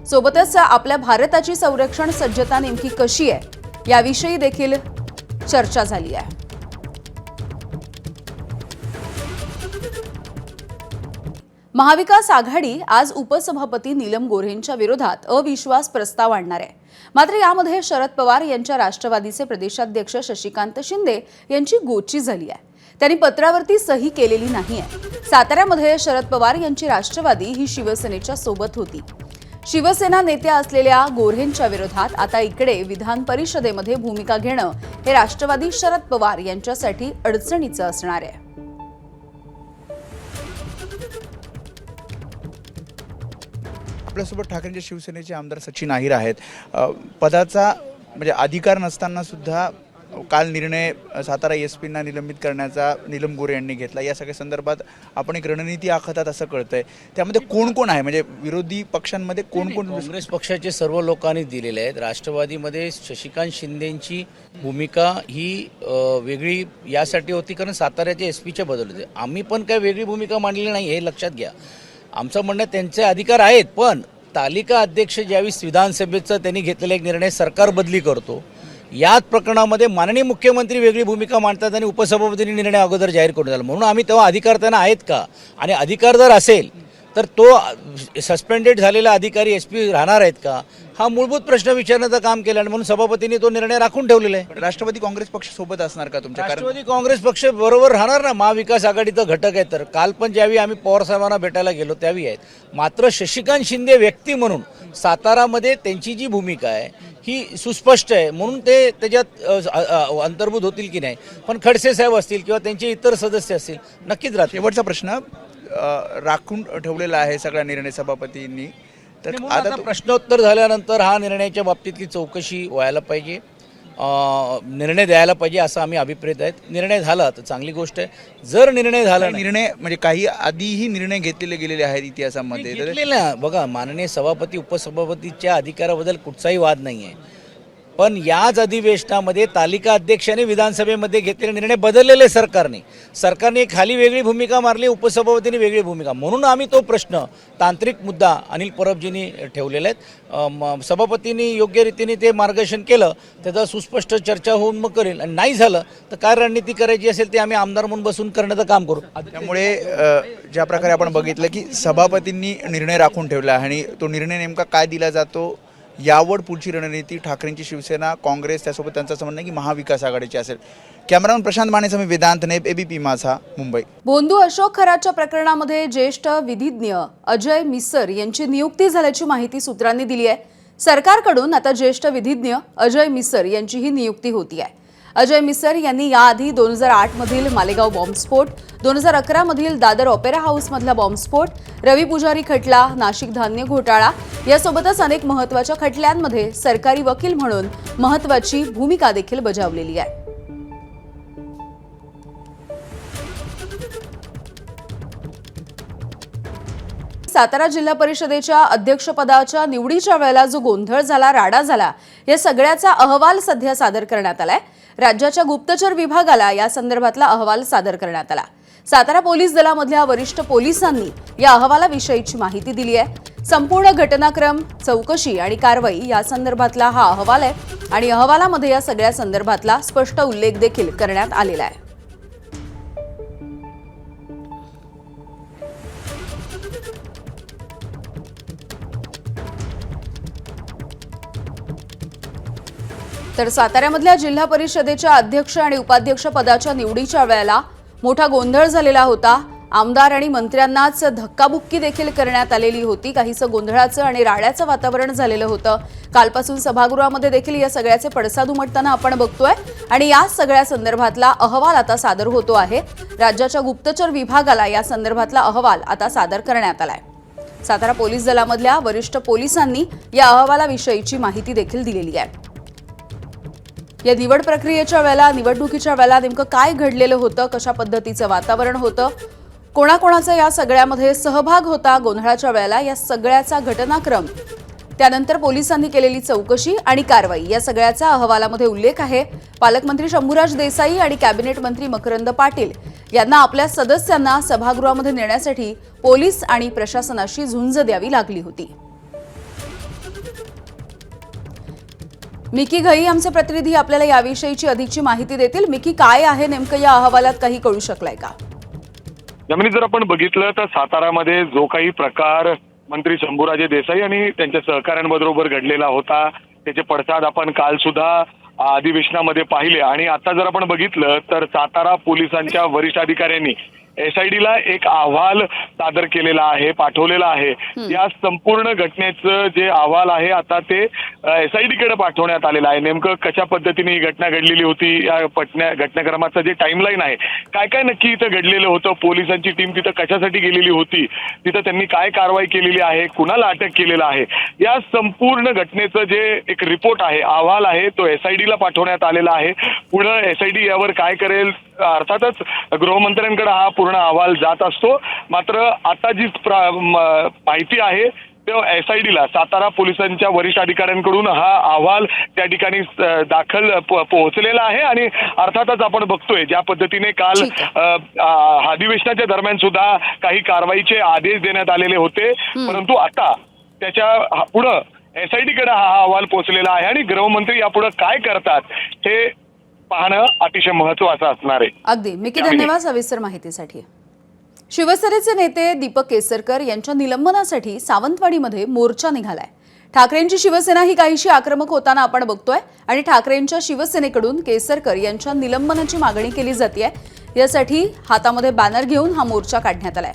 सोबतच आपल्या भारताची संरक्षण सज्जता नेमकी कशी आहे याविषयी देखील चर्चा झाली आहे. महाविकास आघाडी आज उपसभापती नीलम गोऱ्हेंच्या विरोधात अविश्वास प्रस्ताव आणणार आहे. मात्र यामध्ये शरद पवार यांच्या राष्ट्रवादीचे प्रदेशाध्यक्ष शशिकांत शिंदे यांची गोची झाली आहे. त्यांनी पत्रावरती सही केलेली नाहीये. साताऱ्यामध्ये शरद पवार यांची राष्ट्रवादी ही शिवसेनेच्या सोबत होती. शिवसेना नेत्या असलेल्या गोऱ्हेंच्या विरोधात आता इकडे विधान परिषदेमध्ये भूमिका घेणं हे राष्ट्रवादी शरद पवार यांच्यासाठी अडचणीचं असणार आहे. आपल्यासोबत ठाकरेंच्या शिवसेनेचे आमदार सचिन अहिर आहेत. पदाचा म्हणजे अधिकार नसताना सुद्धा काल निर्णय सातारा SP-ना निलंबित करण्याचा नीलम गोऱ्हे यांनी घेतला. या सगळ्या संदर्भात आपण एक रणनीती आखतात असं कळतंय. त्यामध्ये कोण कोण आहे, म्हणजे विरोधी पक्षांमध्ये कोण कोण? काँग्रेस पक्षाचे सर्व लोकांनी दिलेले आहेत. राष्ट्रवादीमध्ये शशिकांत शिंदेंची भूमिका ही वेगळी यासाठी होती कारण साताऱ्याचे SP बदल होते. आम्ही पण काही वेगळी भूमिका मांडलेली नाही हे लक्षात घ्या. आमचं म्हणणं त्यांचे अधिकार आहेत, पण तालिका अध्यक्ष ज्यावेळी विधानसभेचा त्यांनी घेतलेला एक निर्णय सरकार बदली करतो याच प्रकरणामध्ये माननीय मुख्यमंत्री वेगळी भूमिका मांडतात आणि उपसभापतींनी निर्णय अगोदर जाहीर करून झाला. म्हणून आम्ही तेव्हा अधिकार त्यांना आहेत का, आणि अधिकार जर असेल तर तो सस्पेंडेड झालेला अधिकारी SP राहणार आहेत का, हा मूलभूत प्रश्न विचारण्याचं काम केलं आणि म्हणून सभापतींनी तो निर्णय राखून ठेवलेला आहे. राष्ट्रवादी काँग्रेस पक्ष सोबत असणार का तुमच्या? राष्ट्रवादी काँग्रेस पक्ष बरोबर राहणार ना, महाविकास आघाडीचा घटक आहे. तर काल पण ज्यावेळी आम्ही पवार साहेबांना भेटायला गेलो त्यावेळी आहेत. मात्र शशिकांत शिंदे व्यक्ती म्हणून सातारामध्ये त्यांची जी भूमिका आहे ही सुस्पष्ट आहे, म्हणून ते त्याच्यात अंतर्भूत होतील की नाही. पण खडसे साहेब असतील किंवा त्यांचे इतर सदस्य असतील नक्कीच राहतील. शेवटचा प्रश्न, राखून ठेवलेला आहे सगळ्या निर्णय सभापतींनी, तर आता प्रश्नोत्तर झाल्यानंतर हा निर्णयाच्या बाबतीतली चौकशी व्हायला पाहिजे, निर्णय द्यायला पाहिजे असं आम्ही अभिप्रेत आहेत. निर्णय झाला तर चांगली गोष्ट आहे. जर निर्णय झाला, निर्णय म्हणजे काही आधीही निर्णय घेतलेले गेलेले आहेत इतिहासामध्ये. बघा, माननीय सभापती उपसभापतीच्या अधिकाराबद्दल कुठचाही वाद नाही आहे, पण याच अधिवेशनामध्ये तालिका अध्यक्षाने विधानसभेमध्ये घेतलेले निर्णय बदललेले सरकारने खाली वेगळी भूमिका मारली, उपसभापतींनी वेगळी भूमिका. म्हणून आम्ही तो प्रश्न तांत्रिक मुद्दा अनिल परबजींनी ठेवलेला आहे. सभापतींनी योग्य रीतीने ते मार्गदर्शन केलं, त्याचा सुस्पष्ट चर्चा होऊन मग करेल, आणि नाही झालं तर काय रणनीती करायची असेल ते आम्ही आमदार म्हणून बसून करण्याचं काम करू. त्यामुळे ज्या प्रकारे आपण बघितलं की सभापतींनी निर्णय राखून ठेवला आणि तो निर्णय नेमका काय दिला जातो यावर पुढची रणनीती ठाकरेंची शिवसेना, काँग्रेस त्यासोबत त्यांचं असं म्हणणं आहे की महाविकास आघाडीची असेल. कॅमेरामन प्रशांत मानेसह मी वेदांत नेब, ABP माझा, मुंबई. बोंधू अशोक खराच्या प्रकरणामध्ये ज्येष्ठ विधिज्ञ अजय मिसर यांची नियुक्ती झाल्याची माहिती सूत्रांनी दिली आहे. सरकारकडून आता ज्येष्ठ विधिज्ञ अजय मिसर यांची ही नियुक्ती होती आहे. अजय मिसर यांनी याआधी 2008 मधील मालेगाव बॉम्बस्फोट, 2011 मधील दादर ऑपेरा हाऊसमधला बॉम्बस्फोट, रवी पुजारी खटला, नाशिक धान्य घोटाळा यासोबतच अनेक महत्त्वाच्या खटल्यांमध्ये सरकारी वकील म्हणून महत्त्वाची भूमिका देखील बजावलेली आहे. सातारा जिल्हा परिषदेच्या अध्यक्षपदाच्या निवडीच्या वेळेला जो गोंधळ झाला, राडा झाला, या सगळ्याचा अहवाल सध्या सादर करण्यात आलाय. राज्याच्या गुप्तचर विभागाला या संदर्भातला अहवाल सादर करण्यात आला. सातारा पोलीस दलामधल्या वरिष्ठ पोलिसांनी या अहवालाविषयीची माहिती दिली आहे. संपूर्ण घटनाक्रम, चौकशी आणि कारवाई या संदर्भातला हा अहवाल आहे आणि अहवालामध्ये या सगळ्या संदर्भातला स्पष्ट उल्लेख देखील करण्यात आलेला आहे. तर साताऱ्यामधल्या जिल्हा परिषदेच्या अध्यक्ष आणि उपाध्यक्ष पदाच्या निवडीच्या वेळेला मोठा गोंधळ झालेला होता. आमदार आणि मंत्र्यांनाच धक्काबुक्की देखील करण्यात आलेली होती. काहीसं गोंधळाचं आणि राड्याचं वातावरण झालेलं होतं. कालपासून सभागृहामध्ये देखील या सगळ्याचे पडसाद उमटताना आपण बघतोय आणि या सगळ्या संदर्भातला अहवाल आता सादर होतो आहे. राज्याच्या गुप्तचर विभागाला या संदर्भातला अहवाल आता सादर करण्यात आलाय. सातारा पोलीस दलामधल्या वरिष्ठ पोलिसांनी या अहवालाविषयीची माहिती देखील दिलेली आहे. या निवड प्रक्रियेच्या वेळेला, निवडणुकीच्या वेळेला नेमकं काय घडलेलं होतं, कशा पद्धतीचं वातावरण होतं, कोणाकोणाचा या सगळ्यामध्ये सहभाग होता गोंधळाच्या वेळेला, या सगळ्याचा घटनाक्रम, त्यानंतर पोलिसांनी केलेली चौकशी आणि कारवाई या सगळ्याचा अहवालामध्ये उल्लेख आहे. पालकमंत्री शंभूराज देसाई आणि कॅबिनेट मंत्री मकरंद पाटील यांना आपल्या सदस्यांना सभागृहामध्ये नेण्यासाठी पोलीस आणि प्रशासनाशी झुंज द्यावी लागली होती. मिकी घई आमचे प्रतिनिधी आपल्याला याविषयीची अधिकची माहिती देतील. मिकी, काय आहे नेमकं या अहवालात, काही कळू शकलाय का? जमिनी जर आपण बघितलं तर सातारामध्ये जो काही प्रकार मंत्री शंभूराजे देसाई आणि त्यांच्या सहकाऱ्यांबरोबर घडलेला होता त्याचे पडसाद आपण काल सुद्धा अधिवेशनामध्ये पाहिले. आणि आता जर आपण बघितलं तर सातारा पोलिसांच्या वरिष्ठ अधिकाऱ्यांनी SID ला एक अहवाल सादर केलेला आहे, पाठवलेला आहे. या संपूर्ण घटनेचं जे अहवाल आहे आता ते SID कडे पाठवण्यात आलेलं आहे. नेमकं कशा पद्धतीने ही घटना घडलेली होती, या घटनाक्रमाचं जे टाइमलाईन आहे, काय काय नक्की इथं घडलेलं होतं, पोलिसांची टीम तिथं कशासाठी गेलेली होती, तिथं त्यांनी काय कारवाई केलेली आहे, कुणाला अटक केलेलं आहे, या संपूर्ण घटनेचं जे एक रिपोर्ट आहे, अहवाल आहे, तो SID ला पाठवण्यात आलेला आहे. पुढे SID यावर काय करेल, अर्थातच गृहमंत्र्यांकडे हा पूर्ण अहवाल जात असतो. मात्र आता जी माहिती आहे तो SID ला सातारा पोलिसांच्या वरिष्ठ अधिकाऱ्यांकडून हा अहवाल त्या ठिकाणी दाखल पोहोचलेला आहे. आणि अर्थातच आपण बघतोय ज्या पद्धतीने काल अधिवेशनाच्या दरम्यान सुद्धा काही कारवाईचे आदेश देण्यात आलेले होते, परंतु आता त्याच्या पुढं SID कडे हा अहवाल पोहोचलेला आहे आणि गृहमंत्री यापुढे काय करतात हे पाहणं अतिशय महत्त्वाचं असणार आहे. अगदी मिकी, धन्यवाद सविस्तर माहितीसाठी. शिवसेनेचे नेते दीपक केसरकर यांच्या निलंबनासाठी सावंतवाडीमध्ये मोर्चा निघालाय. ठाकरेंची शिवसेना ही काहीशी आक्रमक होताना आपण बघतोय आणि ठाकरेंच्या शिवसेनेकडून केसरकर यांच्या निलंबनाची मागणी केली जाते. यासाठी हातामध्ये बॅनर घेऊन हा मोर्चा काढण्यात आलाय.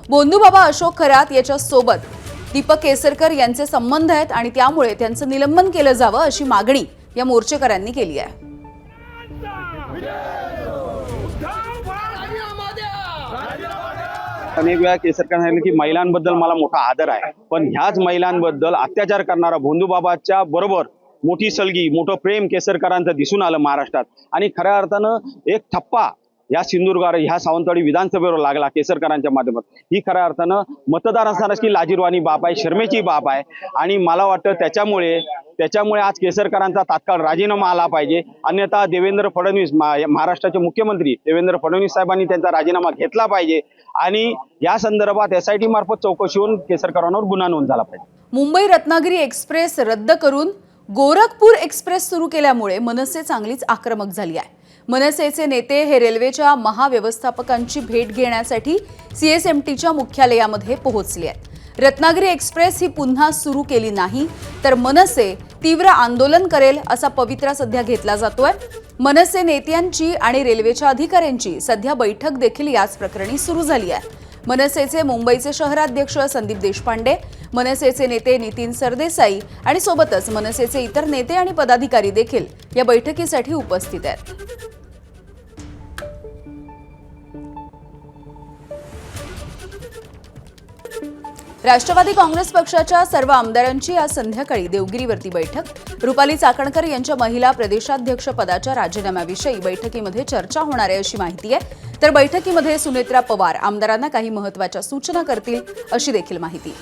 बोंधूबाबा अशोक खरात याच्या सोबत दीपक केसरकर यांचे संबंध आहेत आणि त्यामुळे त्यांचं निलंबन केलं जावं अशी मागणी या मोर्चेकऱ्यांनी केली आहे. अनेक वेळा केसरकर सांगितलं की महिलांबद्दल मला मोठा आदर आहे, पण ह्याच महिलांबद्दल अत्याचार करणारा भोंदूबाबाच्या बरोबर मोठी सलगी, मोठं प्रेम केसरकरांचं दिसून आलं महाराष्ट्रात. आणि खऱ्या अर्थानं एक ठप्पा या सिंधुदुर्ग ह्या सावंतवाडी विधानसभेवर लागला केसरकरांच्या माध्यमातून. ही खऱ्या अर्थानं मतदार असणारच की लाजीरवाणी बाब आहे, शर्मेची बाब आहे. आणि मला वाटतं त्याच्यामुळे आज केसरकरांचा तात्काळ राजीनामा आला पाहिजे. अन्यथा देवेंद्र फडणवीस, महाराष्ट्राचे मुख्यमंत्री देवेंद्र फडणवीस साहेबांनी त्यांचा राजीनामा घेतला पाहिजे आणि या संदर्भात SIT मार्फत चौकशी होऊन केसरकरांवर गुन्हा नोंद झाला पाहिजे. मुंबई रत्नागिरी एक्सप्रेस रद्द करून गोरखपूर एक्सप्रेस सुरू केल्यामुळे मनसे चांगलीच आक्रमक झाली आहे. मनसेचे नेते हे रेल्वेच्या महाव्यवस्थापकांची भेट घेण्यासाठी CSMTच्या मुख्यालयामध्ये पोहोचले आहेत. रत्नागिरी एक्सप्रेस ही पुन्हा सुरू केली नाही तर मनसे तीव्र आंदोलन करेल असा पवित्रा सध्या घेतला जातोय. मनसे नेत्यांची आणि रेल्वेच्या अधिकाऱ्यांची सध्या बैठक देखील याच प्रकरणी सुरू झाली आहे. मनसेचे मुंबईचे शहराध्यक्ष संदीप देशपांडे, मनसेचे नेते नितीन सरदेसाई आणि सोबतच मनसेचे इतर नेते आणि पदाधिकारी देखील या बैठकीसाठी उपस्थित आहेत. राष्ट्रवादी काँग्रेस पक्षाच्या सर्व आमदारांची आज संध्याकाळी देवगिरीवरती बैठक. रुपाली चाकणकर यांच्या महिला प्रदेशाध्यक्ष पदाच्या राजीनाम्याविषयी बैठकीमध्ये चर्चा होणार आहे अशी माहिती आहे. तर बैठकीमध्ये सुनेत्रा पवार आमदारांना काही महत्त्वाच्या सूचना करतील अशी देखील माहिती.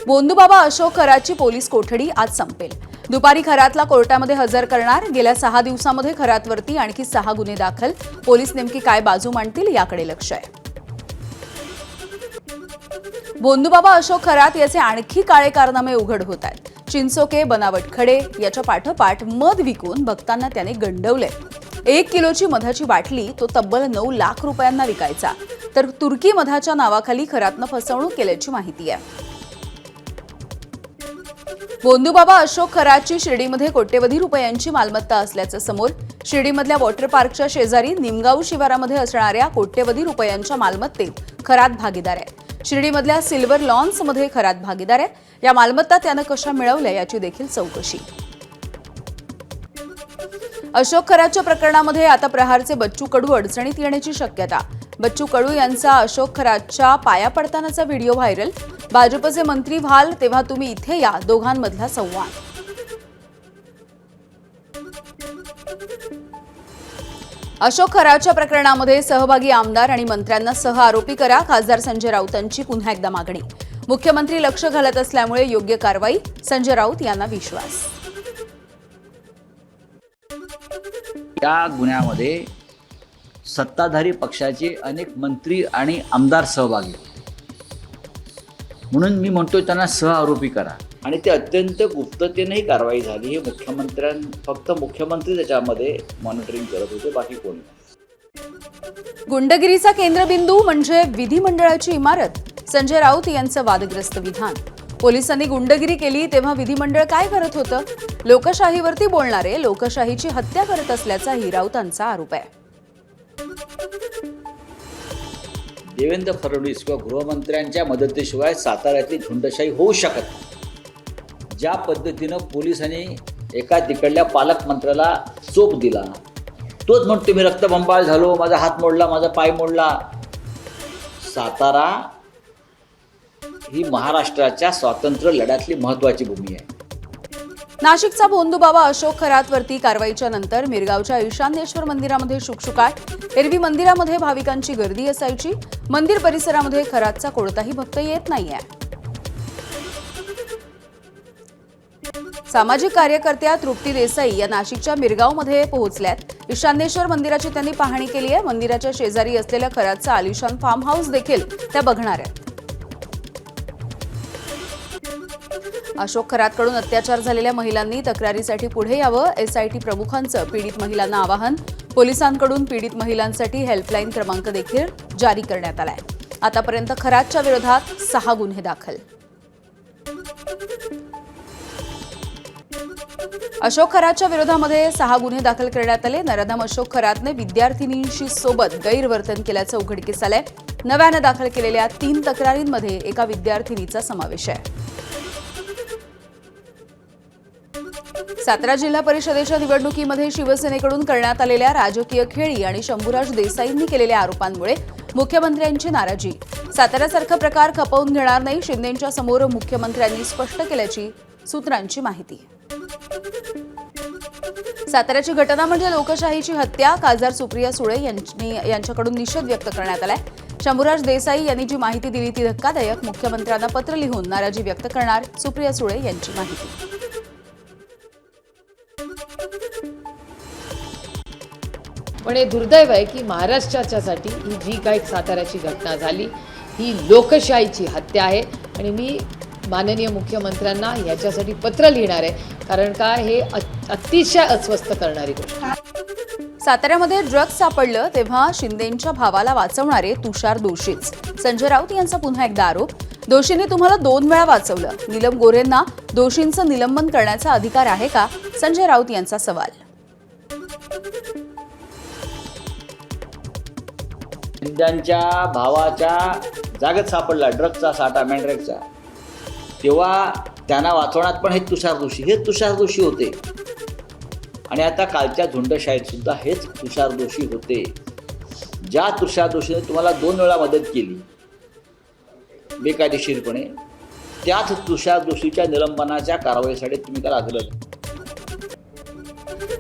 बोंधूबाबा अशोक खरातची पोलीस कोठडी आज संपेल. दुपारी खरातला कोर्टामध्ये हजर करणार. गेल्या 6 दिवसांमध्ये खरातवरती आणखी 6 गुन्हे दाखल. पोलीस नेमकी काय बाजू मांडतील याकडे लक्ष आहे. बोंधूबाबा अशोक खरात याचे आणखी काळे कारनामे उघड होत आहेत. चिंचोके, बनावट खडे याच्या पाठोपाठ मध विकून भक्तांना त्याने गंडवले. 1 किलोची मधाची बाटली तो तब्बल 9 लाख रुपयांना विकायचा. तर तुर्की मधाच्या नावाखाली खरातनं फसवणूक केल्याची माहिती आहे. बोंधूबाबा अशोक खरातची शिर्डीमध्ये कोट्यवधी रुपयांची मालमत्ता असल्याचं समोर. शिर्डीमधल्या वॉटर पार्कच्या शेजारी निमगाव शिवारामध्ये असणाऱ्या कोट्यवधी रुपयांच्या मालमत्तेत खरात भागीदार आहे. शिर्डीमधल्या सिल्वर लॉन्समध्ये खरात भागीदार आहे. या मालमत्ता त्यानं कशा मिळवल्या याची देखील चौकशी. अशोक खरातच्या प्रकरणामध्ये आता प्रहारचे बच्चू कडू अडचणीत येण्याची शक्यता. बच्चू कडू यांचा अशोक खरातच्या पाया पडतानाचा व्हिडिओ व्हायरल. भाजपचे मंत्री व्हाल तेव्हा तुम्ही इथे या, दोघांमधला संवाद. अशोक खरातच्या प्रकरणामध्ये सहभागी आमदार आणि मंत्र्यांना सह आरोपी करा, खासदार संजय राऊतांची पुन्हा एकदा मागणी. मुख्यमंत्री लक्ष घालत असल्यामुळे योग्य कारवाई, संजय राऊत यांना विश्वास. या गुन्ह्यामध्ये सत्ताधारी पक्षाचे अनेक मंत्री आणि आमदार सहभागी, म्हणून मी म्हणतो त्यांना सह आरोपी करा. आणि ते अत्यंत गुप्ततेनेही कारवाई झाली. हे फक्त मुख्यमंत्री त्याच्यामध्ये मॉनिटरिंग करत होते, बाकी कोणी नाही. गुंडगिरीचा केंद्रबिंदू म्हणजे विधिमंडळाची इमारत, संजय राऊत यांचं वादग्रस्त विधान. पोलिसांनी गुंडगिरी केली तेव्हा विधिमंडळ काय करत होतं? लोकशाहीवरती बोलणारे लोकशाहीची हत्या करत असल्याचाही राऊतांचा आरोप आहे. देवेंद्र फडणवीस किंवा गृहमंत्र्यांच्या मदतीशिवाय साताऱ्यातली झुंडशाही होऊ शकत नाही. ज्या पद्धतीनं पोलिसांनी एका तिकडल्या पालकमंत्र्याला चोप दिला, तोच म्हणतो मी रक्तबंबाळ झालो, माझा हात मोडला, माझा पाय मोडला. सातारा ही महाराष्ट्राच्या स्वातंत्र्य लढ्यातली महत्वाची भूमी आहे. नाशिकचा भोंदूबाबा अशोक खरातवरती कारवाईच्या नंतर मिरगावच्या ईशान्येश्वर मंदिरामध्ये शुकशुकाट. एरवी मंदिरामध्ये भाविकांची गर्दी असायची. मंदिर परिसरामध्ये खरातचा कोणताही भक्त येत नाहीये. सामाजिक कार्यकर्त्या तृप्ती देसाई या नाशिकच्या मिरगावमध्ये पोहोचल्यात. ईशान्येश्वर मंदिराची त्यांनी पाहणी केली आहे. मंदिराच्या शेजारी असलेल्या खरातचा आलिशान फार्म हाऊस देखील त्या बघणार आहेत. अशोक खरातकडून अत्याचार झालेल्या महिलांनी तक्रारीसाठी पुढे यावं, एसआयटी प्रमुखांचं पीडित महिलांना आवाहन. पोलिसांकडून पीडित महिलांसाठी हेल्पलाईन क्रमांक देखील जारी करण्यात आलाय. आतापर्यंत खरातच्या विरोधात 6 गुन्हे दाखल. अशोक खरातच्या विरोधामध्ये 6 गुन्हे दाखल करण्यात आले. नराधम अशोक खरातने विद्यार्थिनींशी सोबत गैरवर्तन केल्याचं उघडकीस आलंय. नव्यानं दाखल केलेल्या 3 तक्रारींमध्ये एका विद्यार्थिनीचा समावेश आहे. सातारा जिल्हा परिषदेच्या निवडणुकीमध्ये शिवसेनेकडून करण्यात आलेल्या राजकीय खेळी आणि शंभूराज देसाईंनी केलेल्या आरोपांमुळे मुख्यमंत्र्यांची नाराजी. साताऱ्यासारखा प्रकार खपवून घेणार नाही, शिंदेंच्या समोर मुख्यमंत्र्यांनी स्पष्ट केल्याची सूत्रांची माहिती. साताऱ्याची घटना म्हणजे लोकशाहीची हत्या, खासदार सुप्रिया सुळे यांच्याकडून निषेध व्यक्त करण्यात आलाय. शंभूराज देसाई यांनी जी माहिती दिली ती धक्कादायक. मुख्यमंत्र्यांना पत्र लिहून नाराजी व्यक्त करणार, सुप्रिया सुळे यांची माहिती. पण हे दुर्दैव आहे की महाराष्ट्राच्यासाठी ही जी काही साताऱ्याची घटना झाली ही लोकशाहीची हत्या आहे. आणि मी माननीय मुख्यमंत्र्यांना याच्यासाठी पत्र लिहिणार आहे, कारण का हे अतिशय अस्वस्थ करणारी गोष्ट. साताऱ्यामध्ये ड्रग्ज सापडलं तेव्हा शिंदेंच्या भावाला वाचवणारे तुषार दोषीच. संजय राऊत यांचा पुन्हा एकदा आरोप. दोषींनी तुम्हाला 2 वेळा वाचवलं. नीलम गोऱ्हेंना दोषींचं निलंबन करण्याचा अधिकार आहे का? संजय राऊत यांचा सवाल. शिंदेच्या भावाच्या जागेत सापडला ड्रग्जचा साठा, मॅन्ड्रेकचा, तेव्हा त्यांना वाचवण्यात पण हे तुषार दोषी होते. आणि आता कालच्या झुंडशाहीत सुद्धा हेच तुषार दोषी होते. ज्या तुषार दोषीने तुम्हाला 2 वेळा मदत केली बेकायदेशीरपणे, त्याच तुषार दोषीच्या निलंबनाच्या कारवाईसाठी तुम्ही का लागलं?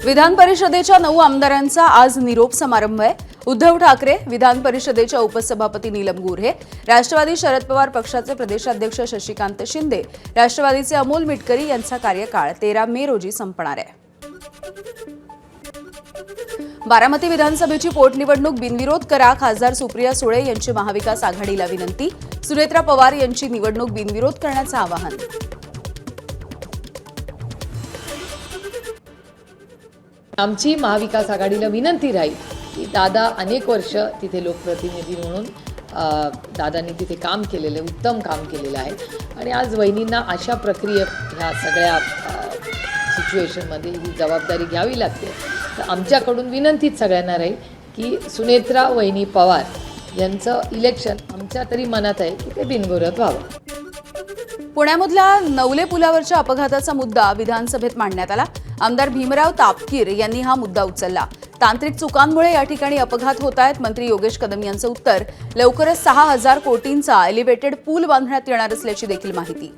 विधान परिषदेच्या 9 आमदारांचा आज निरोप समारंभ आहे. उद्धव ठाकरे, विधान परिषदेच्या उपसभापती नीलम गोऱ्हे, राष्ट्रवादी शरद पवार पक्षाचे प्रदेशाध्यक्ष शशिकांत शिंदे, राष्ट्रवादीचे अमोल मिटकरी यांचा कार्यकाळ 13 मे रोजी संपणार आहे. बारामती विधानसभेची पोटनिवडणूक बिनविरोध करा, खासदार सुप्रिया सुळे यांची महाविकास आघाडीला विनंती. सुनेत्रा पवार यांची निवडणूक बिनविरोध करण्याचं आवाहन. आमची महाविकास आघाडीला विनंती राहील की दादा अनेक वर्ष तिथे लोकप्रतिनिधी म्हणून दादांनी तिथे काम केलेलं आहे, उत्तम काम केलेलं आहे. आणि आज वहिनींना अशा प्रक्रियेत ह्या सगळ्या सिच्युएशनमध्ये ही जबाबदारी घ्यावी लागते. तर आमच्याकडून विनंतीच सगळ्यांना राहील की सुनेत्रा वहिनी पवार यांचं इलेक्शन आमच्या तरी मनात आहे की ते बिनविरोध व्हावं. पुण्यामधल्या नवले पुलावरच्या अपघाताचा मुद्दा विधानसभेत मांडण्यात आला. आमदार भीमराव तापकीर यांनी हा मुद्दा उचलला. तांत्रिक चुकांमुळे या ठिकाणी अपघात होत आहेत. मंत्री योगेश कदम यांचं उत्तर, लवकरच 6,000 कोटींचा एलिव्हेटेड पूल बांधण्यात येणार असल्याची देखील माहिती.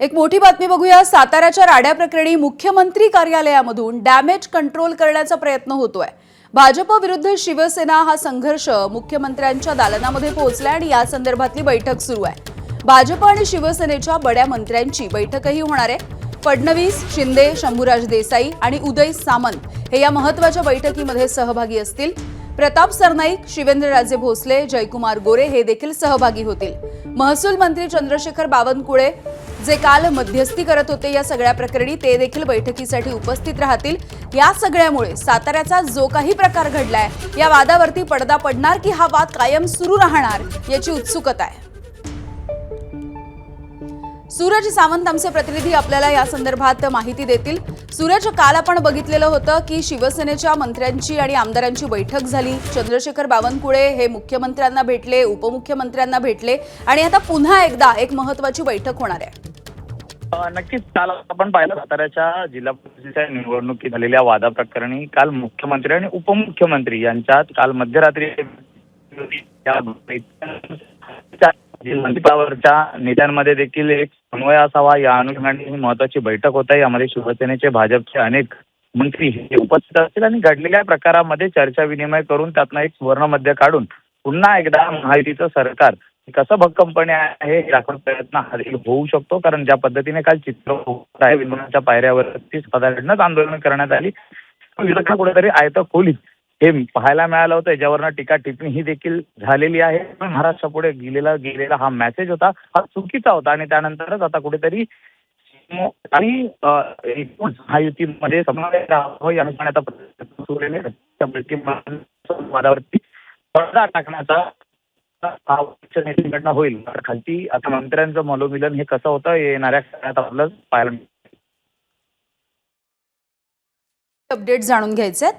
एक मोठी बातमी बघूया. साताऱ्याच्या राड्या प्रकरणी मुख्यमंत्री कार्यालयामधून डॅमेज कंट्रोल करण्याचा प्रयत्न होतोय. भाजप विरुद्ध शिवसेना हा संघर्ष मुख्यमंत्र्यांच्या दालनामध्ये पोहोचलाय आणि या संदर्भातली बैठक सुरू आहे. भाजप आणि शिवसेनेच्या बड्या मंत्र्यांची बैठकही होणार आहे. फडणवीस, शिंदे, शंभूराज देसाई आणि उदय सामंत हे या महत्त्वाच्या बैठकीमध्ये सहभागी असतील. प्रताप सरनाईक, शिवेंद्रराजे भोसले, जयकुमार गोरे हे देखील सहभागी होतील. महसूल मंत्री चंद्रशेखर बावनकुळे जे काल मध्यस्थी करत होते या सगळ्या प्रकरणी, ते देखील बैठकीसाठी उपस्थित राहतील. या सगळ्यामुळे साताऱ्याचा जो काही प्रकार घडलाय या वादावरती पडदा पडणार की हा वाद कायम सुरू राहणार याची उत्सुकता आहे. सूरज सावंत आमचे प्रतिनिधी आपल्याला या संदर्भात माहिती देतील. सूरज, काल आपण बघितलेलं होतं की शिवसेनेच्या मंत्र्यांची आणि आमदारांची बैठक झाली. चंद्रशेखर बावनकुळे हे मुख्यमंत्र्यांना भेटले, उपमुख्यमंत्र्यांना भेटले आणि आता पुन्हा एकदा एक महत्त्वाची बैठक होणार आहे. नक्कीच काल आपण पाहिलं साताऱ्याच्या जिल्हा परिषदेच्या निवडणुकीत झालेल्या वादाप्रकरणी काल मुख्यमंत्री आणि उपमुख्यमंत्री यांच्यात काल मध्यरात्री मंत्रिपदावरच्या नेत्यांमध्ये देखील एक समन्वय असावा या अनुषंगाने ही महत्वाची बैठक होत आहे. यामध्ये शिवसेनेचे, भाजपचे अनेक मंत्री हे उपस्थित असतील आणि घडलेल्या प्रकारामध्ये चर्चा विनिमय करून त्यातनं एक सुवर्णमध्य काढून पुन्हा एकदा महायुतीचं सरकार कसं भक्कमपणे आहे हे दाखवण्याचा प्रयत्न हा होऊ शकतो. कारण ज्या पद्धतीने काल चित्र होत आहे, विमानाच्या पायऱ्यावरती साधारणच आंदोलन करण्यात आली, विरोधकांना कुठेतरी आयतं खोलीत हे पाहायला मिळालं होतं. याच्यावरनं टीका टिप्पणी ही देखील झालेली आहे. पण महाराष्ट्रापुढे गेलेला हा मेसेज होता, हा चुकीचा होता आणि त्यानंतरच आता कुठेतरी आणि महायुतीमध्ये समन्वय राहावं या अनुषंगाने आता प्रयत्न सुरू आहे. वादावरती पडदा टाकण्याचा नेत्यांकडनं होईल. खालती आता मंत्र्यांचं मनोमिलन हे कसं होतं येणाऱ्या काळात आपलं पाहायला मिळेल. अपडेट जाणून घ्यायचे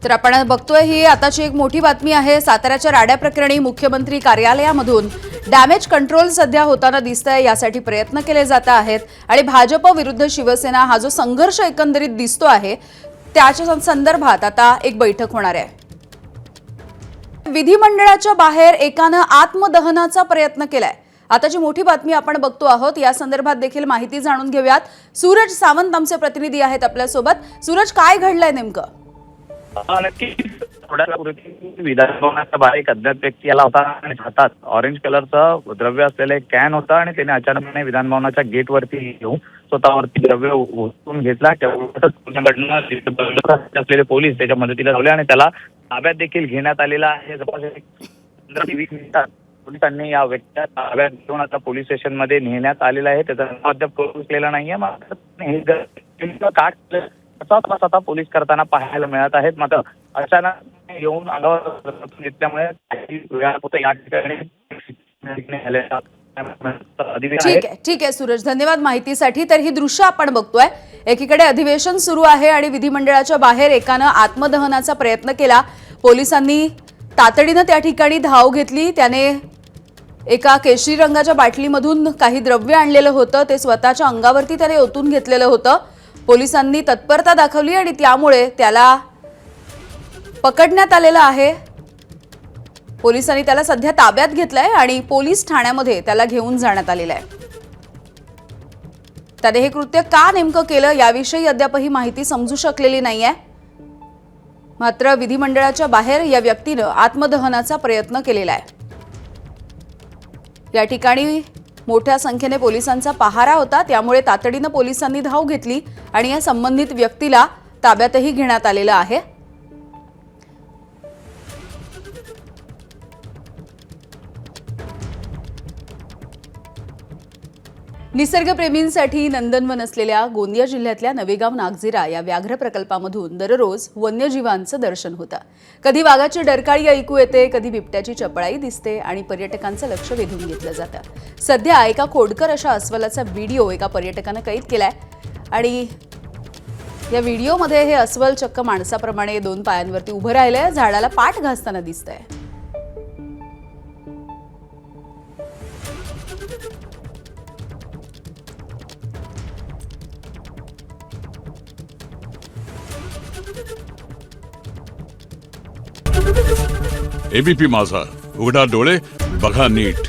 तर आपण बघतोय ही आताची एक मोठी बातमी आहे. साताऱ्याच्या राड्या प्रकरणी मुख्यमंत्री कार्यालयामधून डॅमेज कंट्रोल सध्या होताना दिसतंय. यासाठी प्रयत्न केले जात आहेत आणि भाजप विरुद्ध शिवसेना हा जो संघर्ष एकंदरीत दिसतो आहे त्याच्या संदर्भात आता एक बैठक होणार आहे. विधिमंडळाच्या बाहेर एकानं आत्मदहनाचा प्रयत्न केलाय. आताची मोठी बातमी आपण बघतो आहोत. या संदर्भात देखील माहिती जाणून घेऊयात. सूरज सावंत आमचे प्रतिनिधी आहेत आपल्यासोबत. सूरज, काय घडलंय नेमकं? नक्कीच थोड्या वेळापूर्वी विधानभवनाच्या बाहेर एक अज्ञात व्यक्ती आला होता आणि हातात ऑरेंज कलरचं द्रव्य असलेलं एक कॅन होता आणि त्याने अचानकपणे विधानभवनाच्या गेटवरती येऊन स्वतःवरती द्रव्य ओतून घेतला. त्याच्याकडनं असलेले पोलीस त्याच्या मदतीला धावले आणि त्याला ताब्यात देखील घेण्यात आलेला आहे. जवळपास 15-20 मिनिटात पोलिसांनी या व्यक्तीला ताब्यात घेऊन आता पोलीस स्टेशनमध्ये नेण्यात आलेला आहे. त्याचा अद्याप पोहोचलेला नाहीये. मात्र आता पोलीस करताना पाहायला मिळत आहेत. मात्र अचानक येऊन अंगावर घेतल्यामुळे या ठिकाणी ठीक आहे सूरज, धन्यवाद माहितीसाठी. तर ही दृश्य आपण बघतोय. एकीकडे अधिवेशन सुरू आहे आणि विधिमंडळाच्या बाहेर एकानं आत्मदहनाचा प्रयत्न केला. पोलिसांनी तातडीनं त्या ठिकाणी धाव घेतली. त्याने एका केशरी रंगाच्या बाटलीमधून काही द्रव्य आणलेलं होतं, ते स्वतःच्या अंगावरती त्याने ओतून घेतलेलं होतं. पोलिसांनी तत्परता दाखवली आणि त्यामुळे त्याला पकडण्यात आलेलं आहे. पोलिसांनी त्याला सध्या ताब्यात घेतलंय आणि पोलीस ठाण्यामध्ये त्याला घेऊन जाण्यात आलेलं आहे. त्याने हे कृत्य का नेमकं केलं याविषयी अद्यापही माहिती समजू शकलेली नाहीये. मात्र विधिमंडळाच्या बाहेर या व्यक्तीनं आत्मदहनाचा प्रयत्न केलेला आहे. या ठिकाणी मोठ्या संख्येने पोलिसांचा पहारा होता, त्यामुळे तातडीनं पोलिसांनी धाव घेतली आणि या संबंधित व्यक्तीला ताब्यातही घेण्यात आलेलं आहे. निसर्गप्रेमींसाठी नंदनवन असलेल्या गोंदिया जिल्ह्यातल्या नवेगाव नागझिरा या व्याघ्र प्रकल्पामधून दररोज वन्यजीवांचं दर्शन होतं. कधी वाघाची डरकाळी ऐकू येते, कधी बिबट्याची चपळाई दिसते आणि पर्यटकांचं लक्ष वेधून घेतलं जातं. सध्या एका खोडकर अशा अस्वलाचा व्हिडिओ एका पर्यटकानं कैद केलाय आणि या व्हिडिओमध्ये हे अस्वल चक्क माणसाप्रमाणे 2 पायांवरती उभं राहिलंय, झाडाला पाठ घासताना दिसतंय. एबीपी माझा, उघडा डोळे बघा नीट.